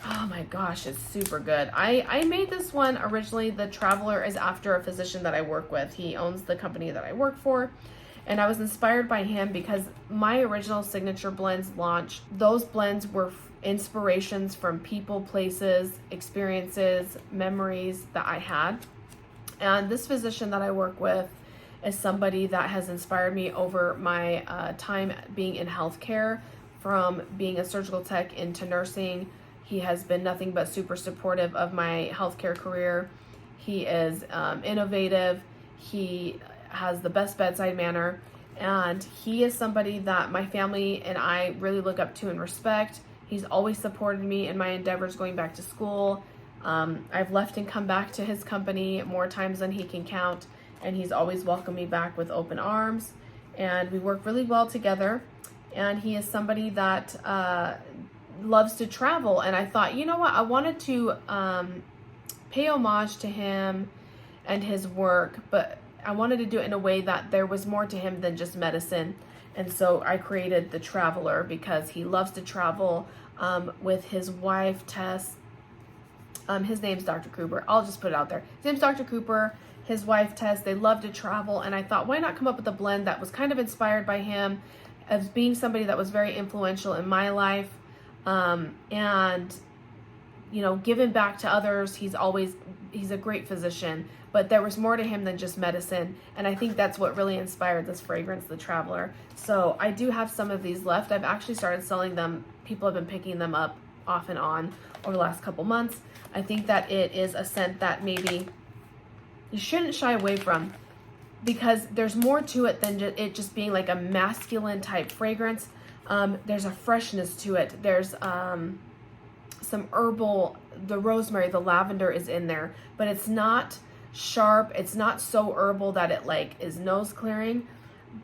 oh my gosh, it's super good. I made this one originally. The Traveler is after a physician that I work with. He owns the company that I work for. And I was inspired by him because my original signature blends launch, those blends were inspirations from people, places, experiences, memories that I had. And this physician that I work with is somebody that has inspired me over my time being in healthcare, from being a surgical tech into nursing. He has been nothing but super supportive of my healthcare career. He is innovative. He has the best bedside manner, and he is somebody that my family and I really look up to and respect. He's always supported me in my endeavors going back to school. I've left and come back to his company more times than he can count, and he's always welcomed me back with open arms, and we work really well together. And he is somebody that loves to travel, and I thought, you know what, I wanted to pay homage to him and his work, but I wanted to do it in a way that there was more to him than just medicine. And so I created the Traveler because he loves to travel with his wife, Tess. His name's Dr. Cooper. I'll just put it out there. His name's Dr. Cooper, his wife, Tess. They love to travel. And I thought, why not come up with a blend that was kind of inspired by him, as being somebody that was very influential in my life. And, you know, giving back to others. He's a great physician, but there was more to him than just medicine. And I think that's what really inspired this fragrance, the Traveler. So I do have some of these left. I've actually started selling them. People have been picking them up off and on over the last couple months. I think that it is a scent that maybe you shouldn't shy away from, because there's more to it than it just being like a masculine type fragrance. There's a freshness to it. There's some herbal, the rosemary, the lavender is in there, but it's not sharp. It's not so herbal that it like is nose clearing,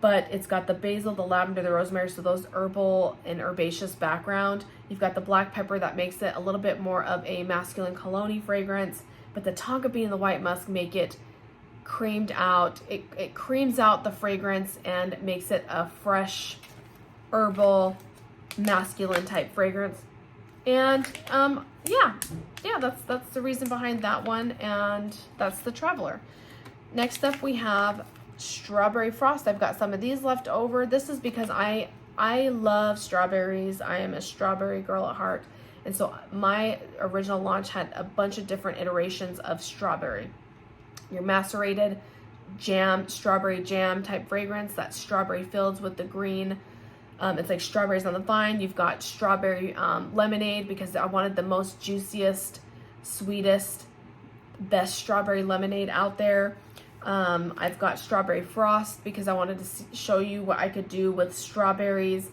but it's got the basil, the lavender, the rosemary, so those herbal and herbaceous background. You've got the black pepper that makes it a little bit more of a masculine cologne fragrance, but the tonka bean and the white musk make it creamed out. It creams out the fragrance and makes it a fresh, herbal, masculine type fragrance. And yeah, that's the reason behind that one, and that's the Traveler. Next up we have Strawberry Frost. I've got some of these left over. This is because I love strawberries. I am a strawberry girl at heart, and so my original launch had a bunch of different iterations of strawberry. Your macerated jam, strawberry jam type fragrance, that's strawberry filled with the green. It's like strawberries on the vine. You've got strawberry lemonade, because I wanted the most juiciest, sweetest, best strawberry lemonade out there. I've got Strawberry Frost because I wanted to show you what I could do with strawberries,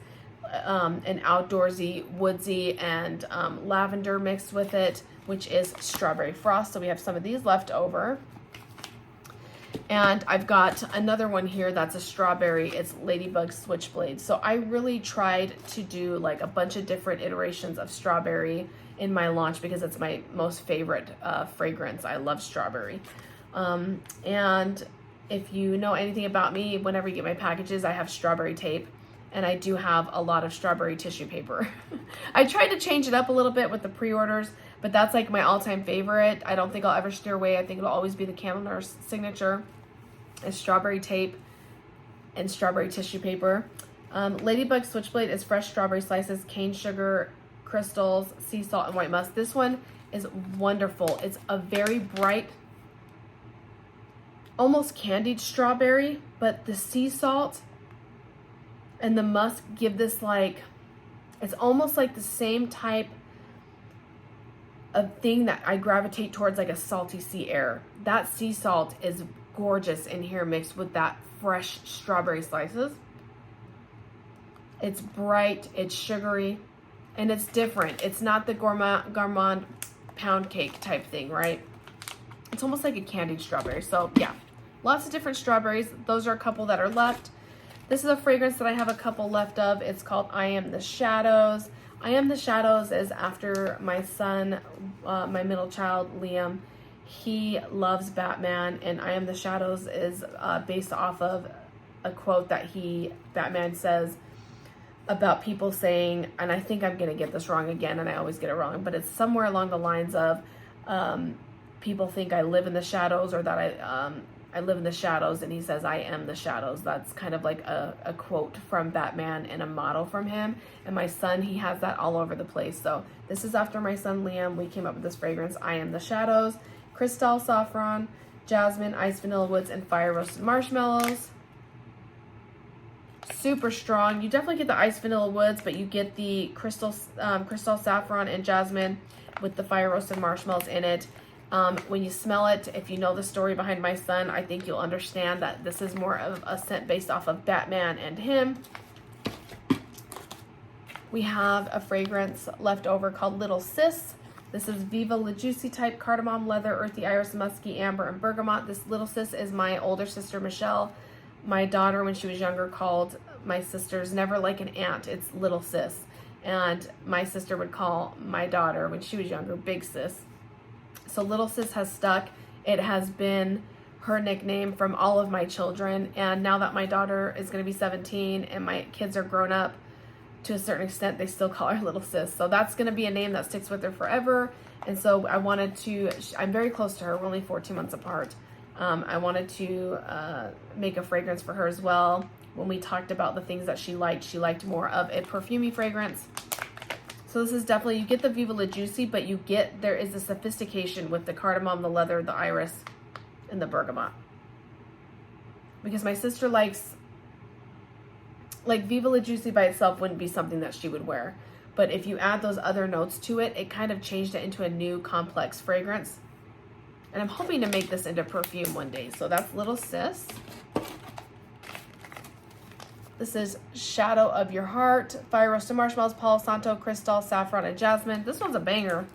and outdoorsy, woodsy, and lavender mixed with it, which is Strawberry Frost. So we have some of these left over. And I've got another one here that's a strawberry. It's Ladybug Switchblade. So I really tried to do like a bunch of different iterations of strawberry in my launch because it's my most favorite fragrance. I love strawberry. And if you know anything about me, whenever you get my packages, I have strawberry tape, and I do have a lot of strawberry tissue paper. I tried to change it up a little bit with the pre-orders, but that's like my all-time favorite. I don't think I'll ever steer away. I think it'll always be the TheCandleNurse signature, is strawberry tape and strawberry tissue paper. Ladybug Switchblade is fresh strawberry slices, cane sugar, crystals, sea salt, and white musk. This one is wonderful. It's a very bright, almost candied strawberry, but the sea salt and the musk give this like, it's almost like the same type of thing that I gravitate towards, like a salty sea air. That sea salt is gorgeous in here mixed with that fresh strawberry slices. It's bright, it's sugary, and it's different. It's not the gourmand pound cake type thing, right? It's almost like a candied strawberry. So yeah, lots of different strawberries. Those are a couple that are left. This is a fragrance that I have a couple left of. It's called I Am the Shadows. I Am the Shadows is after my son, my middle child, Liam. He loves Batman, and I Am the Shadows is based off of a quote that Batman says about people saying, and I think I'm gonna get this wrong again, and I always get it wrong, but it's somewhere along the lines of people think I live in the shadows, or that I live in the shadows, and he says I am the shadows. That's kind of like a quote from Batman and a motto from him. And my son, he has that all over the place. So this is after my son Liam. We came up with this fragrance, I Am the Shadows. Crystal saffron, jasmine, iced vanilla woods, and fire roasted marshmallows. Super strong. You definitely get the iced vanilla woods, but you get the crystal saffron and jasmine with the fire roasted marshmallows in it. When you smell it, if you know the story behind my son, I think you'll understand that this is more of a scent based off of Batman and him. We have a fragrance left over called Little Sis. This is Viva La Juicy type, cardamom, leather, earthy, iris, musky, amber, and bergamot. This Little Sis is my older sister, Michelle. My daughter, when she was younger, called my sisters never like an aunt. It's Little Sis. And my sister would call my daughter, when she was younger, Big Sis. So Little Sis has stuck. It has been her nickname from all of my children. And now that my daughter is going to be 17 and my kids are grown up, to a certain extent, they still call her Little Sis. So that's going to be a name that sticks with her forever. And so I wanted to, I'm very close to her. We're only 14 months apart. I wanted to make a fragrance for her as well. When we talked about the things that she liked more of a perfumey fragrance. So this is definitely, you get the Viva La Juicy, but there is a sophistication with the cardamom, the leather, the iris, and the bergamot. Because my sister likes, like Viva La Juicy by itself wouldn't be something that she would wear. But if you add those other notes to it, it kind of changed it into a new complex fragrance. And I'm hoping to make this into perfume one day. So that's Little Sis. This is Shadow of Your Heart, fire roasted marshmallows, Palo Santo, crystal, saffron, and jasmine. This one's a banger.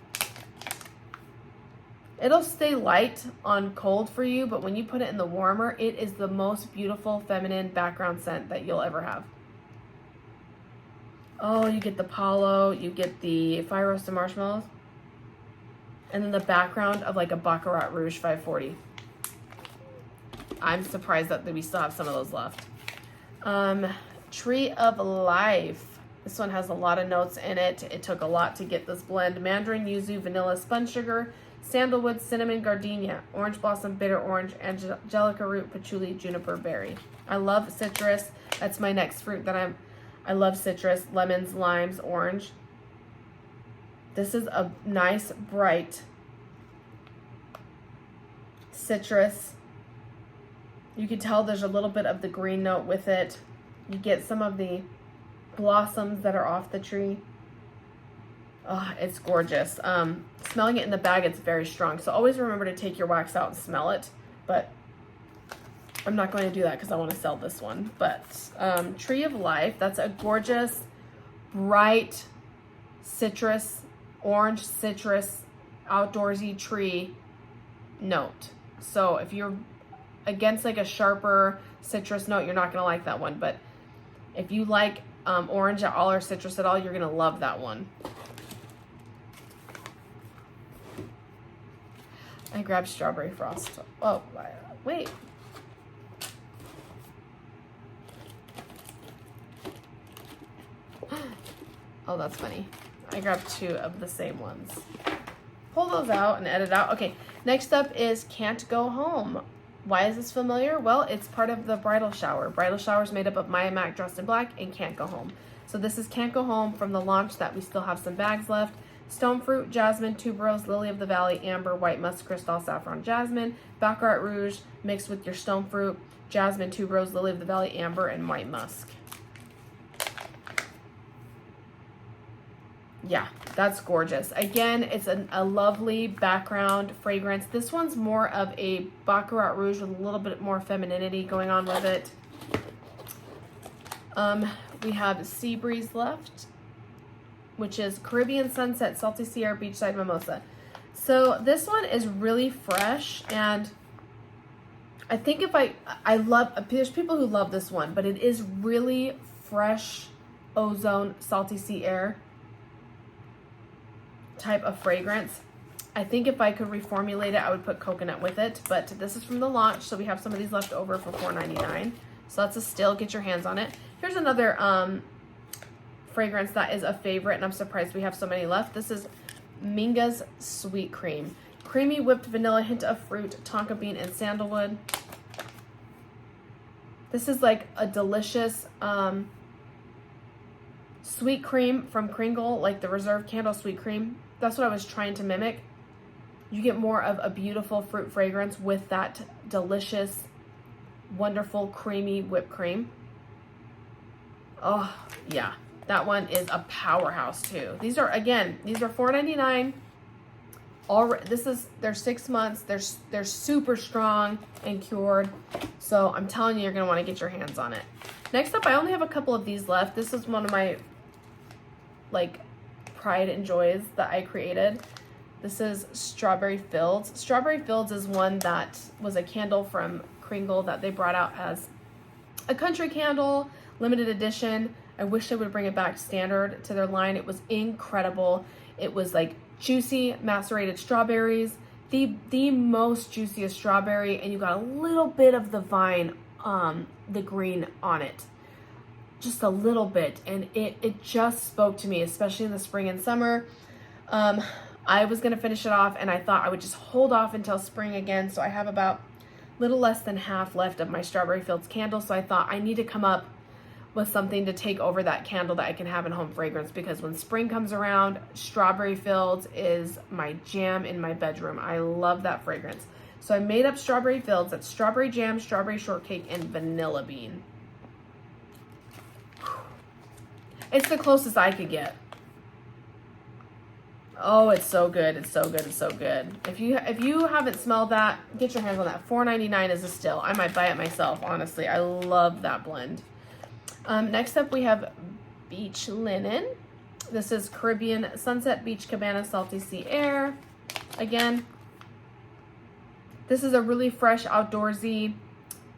It'll stay light on cold for you, but when you put it in the warmer, it is the most beautiful feminine background scent that you'll ever have. Oh, you get the Palo, you get the fire roasted marshmallows, and then the background of like a Baccarat Rouge 540. I'm surprised that we still have some of those left. Tree of Life. This one has a lot of notes in it. It took a lot to get this blend. Mandarin, yuzu, vanilla, spun sugar, sandalwood, cinnamon, gardenia, orange blossom, bitter orange, angelica root, patchouli, juniper berry. I love citrus. That's my next fruit that I love citrus, lemons, limes, orange. This is a nice, bright citrus. You can tell there's a little bit of the green note with it. You get some of the blossoms that are off the tree. Oh, it's gorgeous. Smelling it in the bag, it's very strong. So always remember to take your wax out and smell it. But I'm not going to do that because I want to sell this one. But Tree of Life, that's a gorgeous, bright citrus, orange citrus, outdoorsy tree note. So if you're against like a sharper citrus note, you're not going to like that one. But if you like orange at all or citrus at all, you're going to love that one. I grabbed Strawberry Frost. Oh, wait. Oh, that's funny. I grabbed two of the same ones. Pull those out and edit out. Okay, next up is Can't Go Home. Why is this familiar? Well, it's part of the bridal shower. Bridal shower is made up of Maya Mac, Dressed in Black, and Can't Go Home. So this is Can't Go Home from the launch that we still have some bags left. Stone fruit, jasmine, tuberose, lily of the valley, amber, white musk, crystal, saffron, jasmine, Baccarat Rouge mixed with your stone fruit, jasmine, tuberose, lily of the valley, amber, and white musk. Yeah, that's gorgeous. Again, it's a lovely background fragrance. This one's more of a Baccarat Rouge with a little bit more femininity going on with it. We have Sea Breeze left, which is Caribbean Sunset, Salty Sierra, Beachside Mimosa. So this one is really fresh, and I think if I love, there's people who love this one, but it is really fresh ozone, salty sea air type of fragrance. I think if I could reformulate it, I would put coconut with it, but this is from the launch, so we have some of these left over for $4.99. So that's a steal. Get your hands on it. Here's another fragrance that is a favorite, and I'm surprised we have so many left. This is Minga's Sweet Cream. Creamy whipped vanilla, hint of fruit, tonka bean, and sandalwood. This is like a delicious sweet cream from Kringle, like the Reserve Candle Sweet Cream. That's what I was trying to mimic. You get more of a beautiful fruit fragrance with that delicious, wonderful, creamy whipped cream. Oh, yeah. That one is a powerhouse too. These are, again, these are $4.99. They're 6 months. They're super strong and cured. So I'm telling you, you're gonna want to get your hands on it. Next up, I only have a couple of these left. This is one of my like pride and joys that I created. This is Strawberry Fields. Strawberry Fields is one that was a candle from Kringle that they brought out as a country candle, limited edition. I wish they would bring it back standard to their line. It was incredible. It was like juicy macerated strawberries, the most juiciest strawberry, and you got a little bit of the vine, the green on it, just a little bit, and it just spoke to me, especially in the spring and summer. I was gonna finish it off, and I thought I would just hold off until spring again. So I have about little less than half left of my Strawberry Fields candle. So I thought I need to come up with something to take over that candle that I can have in home fragrance, because when spring comes around, Strawberry Fields is my jam in my bedroom. I love that fragrance. So I made up Strawberry Fields. That's strawberry jam, strawberry shortcake, and vanilla bean. It's the closest I could get. Oh, it's so good. It's so good. It's so good. If you haven't smelled that, get your hands on that. $4.99 is a steal. I might buy it myself, honestly. I love that blend. Next up, we have Beach Linen. This is Caribbean Sunset Beach Cabana Salty Sea Air. Again, this is a really fresh, outdoorsy,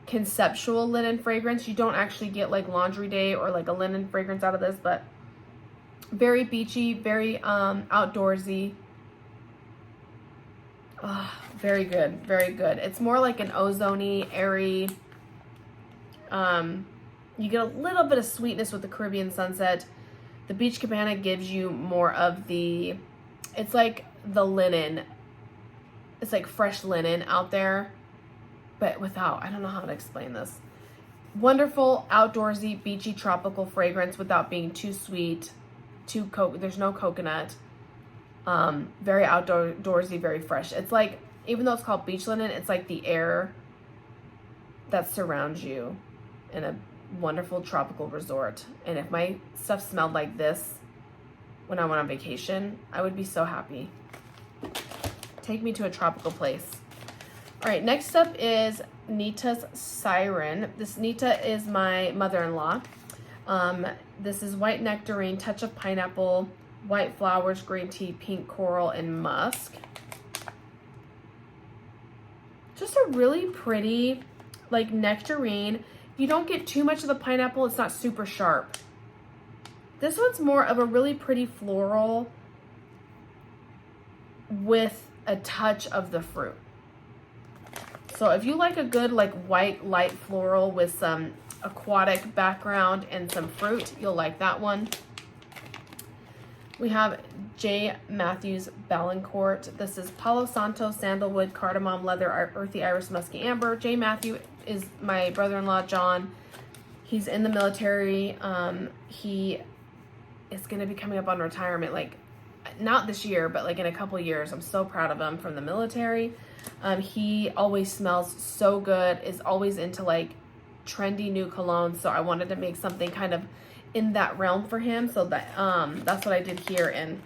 conceptual linen fragrance. You don't actually get like Laundry Day or like a linen fragrance out of this, but very beachy, very outdoorsy. Very good, very good. It's more like an ozone-y, airy. You get a little bit of sweetness with the Caribbean Sunset. The Beach Cabana gives you more of the, it's like the linen. It's like fresh linen out there, but without, I don't know how to explain this. Wonderful, outdoorsy, beachy, tropical fragrance without being too sweet, there's no coconut. Very outdoorsy, very fresh. It's like, even though it's called beach linen, it's like the air that surrounds you in a wonderful tropical resort. And if my stuff smelled like this when I went on vacation, I would be so happy. Take me to a tropical place. All right, next up is Nita's Siren. This Nita is my mother-in-law. This is white nectarine, touch of pineapple, white flowers, green tea, pink coral, and musk. Just a really pretty, like, nectarine. You don't get too much of the pineapple. It's not super sharp. This one's more of a really pretty floral with a touch of the fruit. So if you like a good like white light floral with some aquatic background and some fruit, you'll like that one. We have J. Matthews Ballancourt. This is Palo Santo, sandalwood, cardamom, leather, earthy iris, musky amber. J. Matthew is my brother-in-law, John. He's in the military. He is going to be coming up on retirement, like not this year, but like in a couple years. I'm so proud of him from the military. He always smells so good, is always into like trendy new cologne. So I wanted to make something kind of in that realm for him. So that that's what I did here. And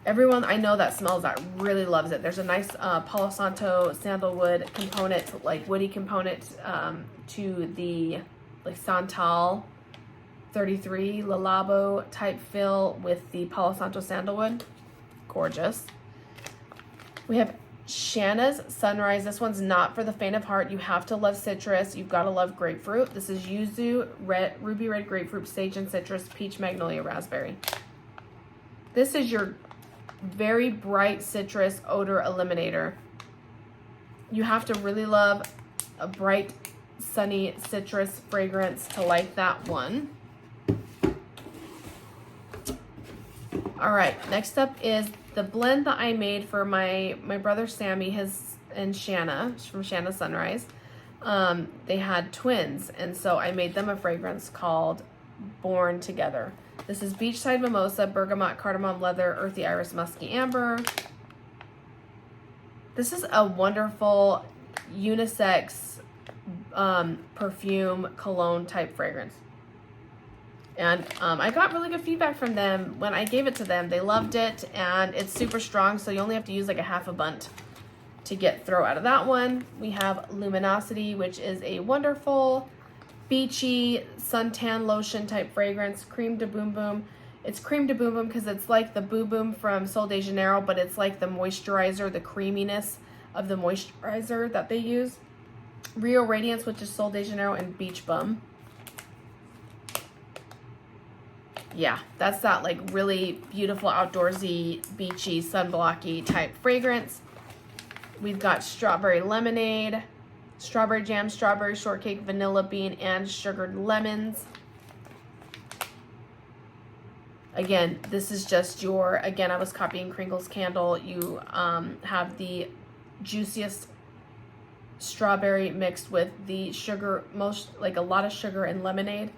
everyone I know that smells that really loves it. There's a nice Palo Santo sandalwood component, like woody component to the like Santal 33 Le Labo type fill with the Palo Santo sandalwood. Gorgeous. We have Shanna's Sunrise. This one's not for the faint of heart. You have to love citrus. You've got to love grapefruit. This is yuzu, ruby red grapefruit, sage and citrus, peach, magnolia, raspberry. This is your very bright citrus odor eliminator. You have to really love a bright, sunny citrus fragrance to like that one. All right, next up is the blend that I made for my brother Sammy, and Shanna, from Shanna Sunrise. They had twins, and so I made them a fragrance called Born Together. This is beachside mimosa, bergamot, cardamom, leather, earthy iris, musky amber. This is a wonderful unisex perfume cologne type fragrance. And I got really good feedback from them when I gave it to them. They loved it, and it's super strong, so you only have to use like a half a bunt to throw out of that one. We have Luminosity, which is a wonderful beachy suntan lotion type fragrance. Cream de Boom Boom. It's Cream de Boom Boom because it's like the Boom Boom from Sol de Janeiro, but it's like the moisturizer, the creaminess of the moisturizer that they use. Rio Radiance, which is Sol de Janeiro, and Beach Bum. Yeah, that's that like really beautiful outdoorsy, beachy, sunblocky type fragrance. We've got Strawberry Lemonade, Strawberry Jam, Strawberry Shortcake, Vanilla Bean, and Sugared Lemons. Again, this is just again, I was copying Kringle's Candle. You have the juiciest strawberry mixed with the sugar, like a lot of sugar and lemonade.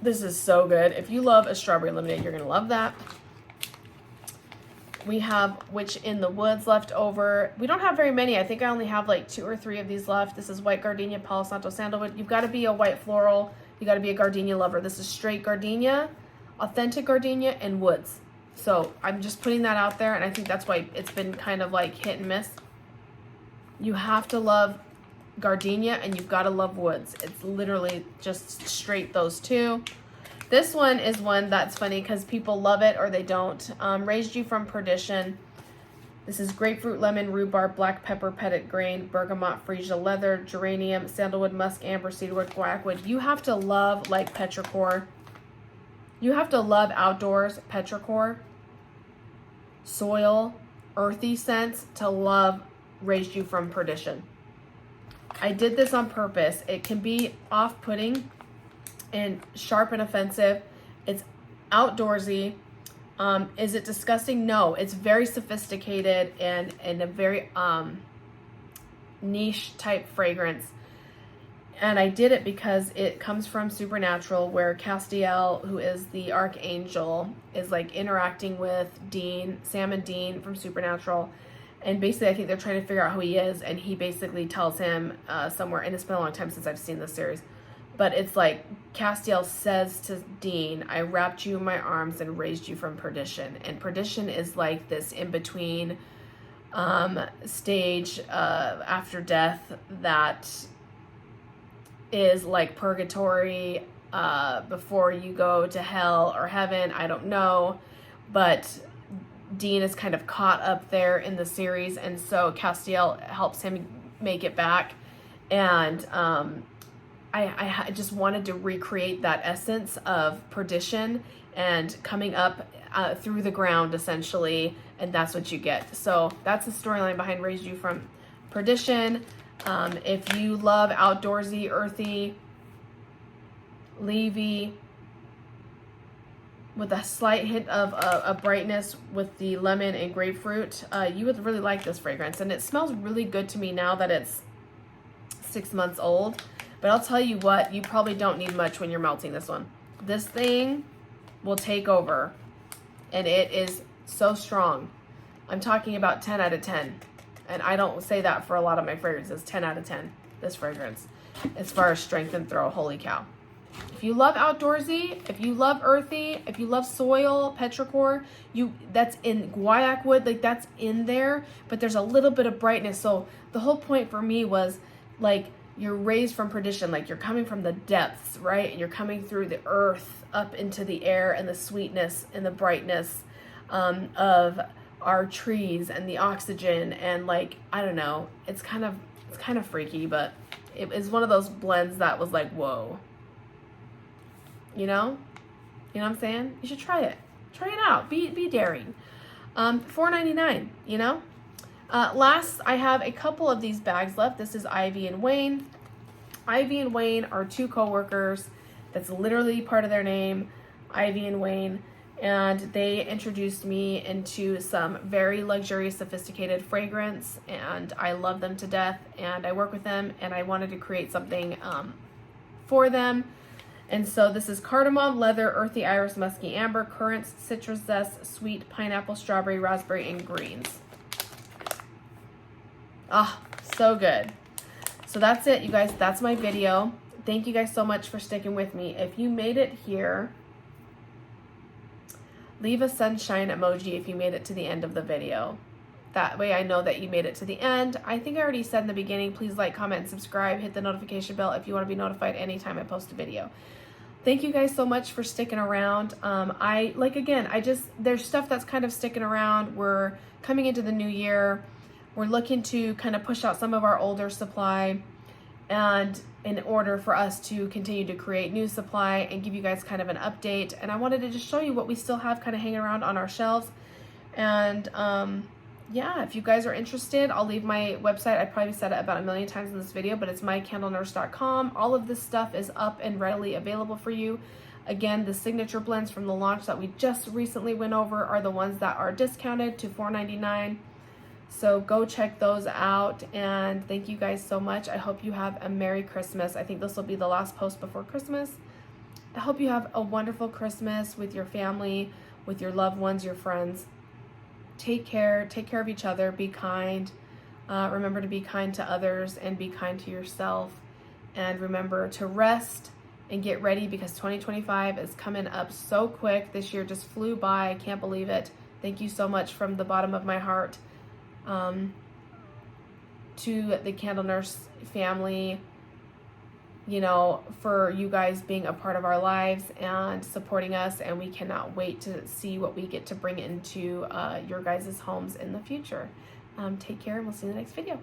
This is so good. If you love a strawberry lemonade, you're gonna love that. We have Witch in the Woods left over. We don't have very many. I think I only have like 2 or 3 of these left. This is White Gardenia, Palo Santo Sandalwood. You've got to be a white floral. You got to be a gardenia lover. This is straight gardenia, authentic gardenia, and woods. So I'm just putting that out there, and I think that's why it's been kind of like hit and miss. You have to love gardenia, and you've got to love woods. It's literally just straight those two. This one is one that's funny because people love it or they don't. Raised You from Perdition. This is grapefruit, lemon, rhubarb, black pepper, pettit grain, bergamot, freesia leather, geranium, sandalwood, musk, amber, cedarwood, guaiac. You have to love like petrichor. You have to love outdoors, petrichor, soil, earthy scents to love Raised You from Perdition. I did this on purpose. It can be off-putting and sharp and offensive. It's outdoorsy. Is it disgusting? No, it's very sophisticated and a very niche type fragrance. And I did it because it comes from Supernatural, where Castiel, who is the archangel, is like interacting with Sam and Dean from Supernatural. And basically, I think they're trying to figure out who he is, and he basically tells him somewhere, and it's been a long time since I've seen this series, but it's like Castiel says to Dean, I wrapped you in my arms and raised you from perdition. And perdition is like this in-between stage after death that is like purgatory before you go to hell or heaven. I don't know, but Dean is kind of caught up there in the series, and so Castiel helps him make it back. And I just wanted to recreate that essence of perdition and coming up through the ground, essentially, and that's what you get. So that's the storyline behind Raised You from Perdition. If you love outdoorsy, earthy, leafy, with a slight hint of a brightness with the lemon and grapefruit, you would really like this fragrance. And it smells really good to me now that it's 6 months old. But I'll tell you what, you probably don't need much when you're melting this one. This thing will take over, and it is so strong. I'm talking about 10 out of 10. And I don't say that for a lot of my fragrances. 10 out of 10, this fragrance. As far as strength and throw, holy cow. If you love outdoorsy, if you love earthy, if you love soil, petrichor, that's in guaiac wood, like that's in there, but there's a little bit of brightness. So the whole point for me was like, you're raised from perdition, like you're coming from the depths, right? And you're coming through the earth up into the air, and the sweetness and the brightness of our trees and the oxygen, and like, I don't know, it's kind of freaky, but it is one of those blends that was like, whoa, you know what I'm saying? You should try it out, be daring. $4.99, you know. Last, I have a couple of these bags left. This is Ivy and Wayne. Ivy and Wayne are two co-workers. That's literally part of their name, Ivy and Wayne. And they introduced me into some very luxurious, sophisticated fragrance, and I love them to death, and I work with them, and I wanted to create something for them. And so this is cardamom, leather, earthy iris, musky amber, currants, citrus zest, sweet, pineapple, strawberry, raspberry, and greens. Ah, so good. So that's it, you guys. That's my video. Thank you guys so much for sticking with me. If you made it here, leave a sunshine emoji if you made it to the end of the video. That way I know that you made it to the end. I think I already said in the beginning, please like, comment, and subscribe. Hit the notification bell if you want to be notified anytime I post a video. Thank you guys so much for sticking around. There's stuff that's kind of sticking around. We're coming into the new year. We're looking to kind of push out some of our older supply, and in order for us to continue to create new supply and give you guys kind of an update. And I wanted to just show you what we still have kind of hanging around on our shelves. And yeah, if you guys are interested, I'll leave my website. I probably said it about a million times in this video, but it's mycandlenurse.com. All of this stuff is up and readily available for you. Again, the signature blends from the launch that we just recently went over are the ones that are discounted to $4.99. So go check those out, and thank you guys so much. I hope you have a Merry Christmas. I think this will be the last post before Christmas. I hope you have a wonderful Christmas with your family, with your loved ones, your friends. Take care of each other, be kind. Remember to be kind to others and be kind to yourself. And remember to rest and get ready, because 2025 is coming up so quick. This year just flew by. I can't believe it. Thank you so much from the bottom of my heart. To the Candle Nurse family, you know, for you guys being a part of our lives and supporting us, and we cannot wait to see what we get to bring into your guys' homes in the future. Take care, and we'll see you in the next video.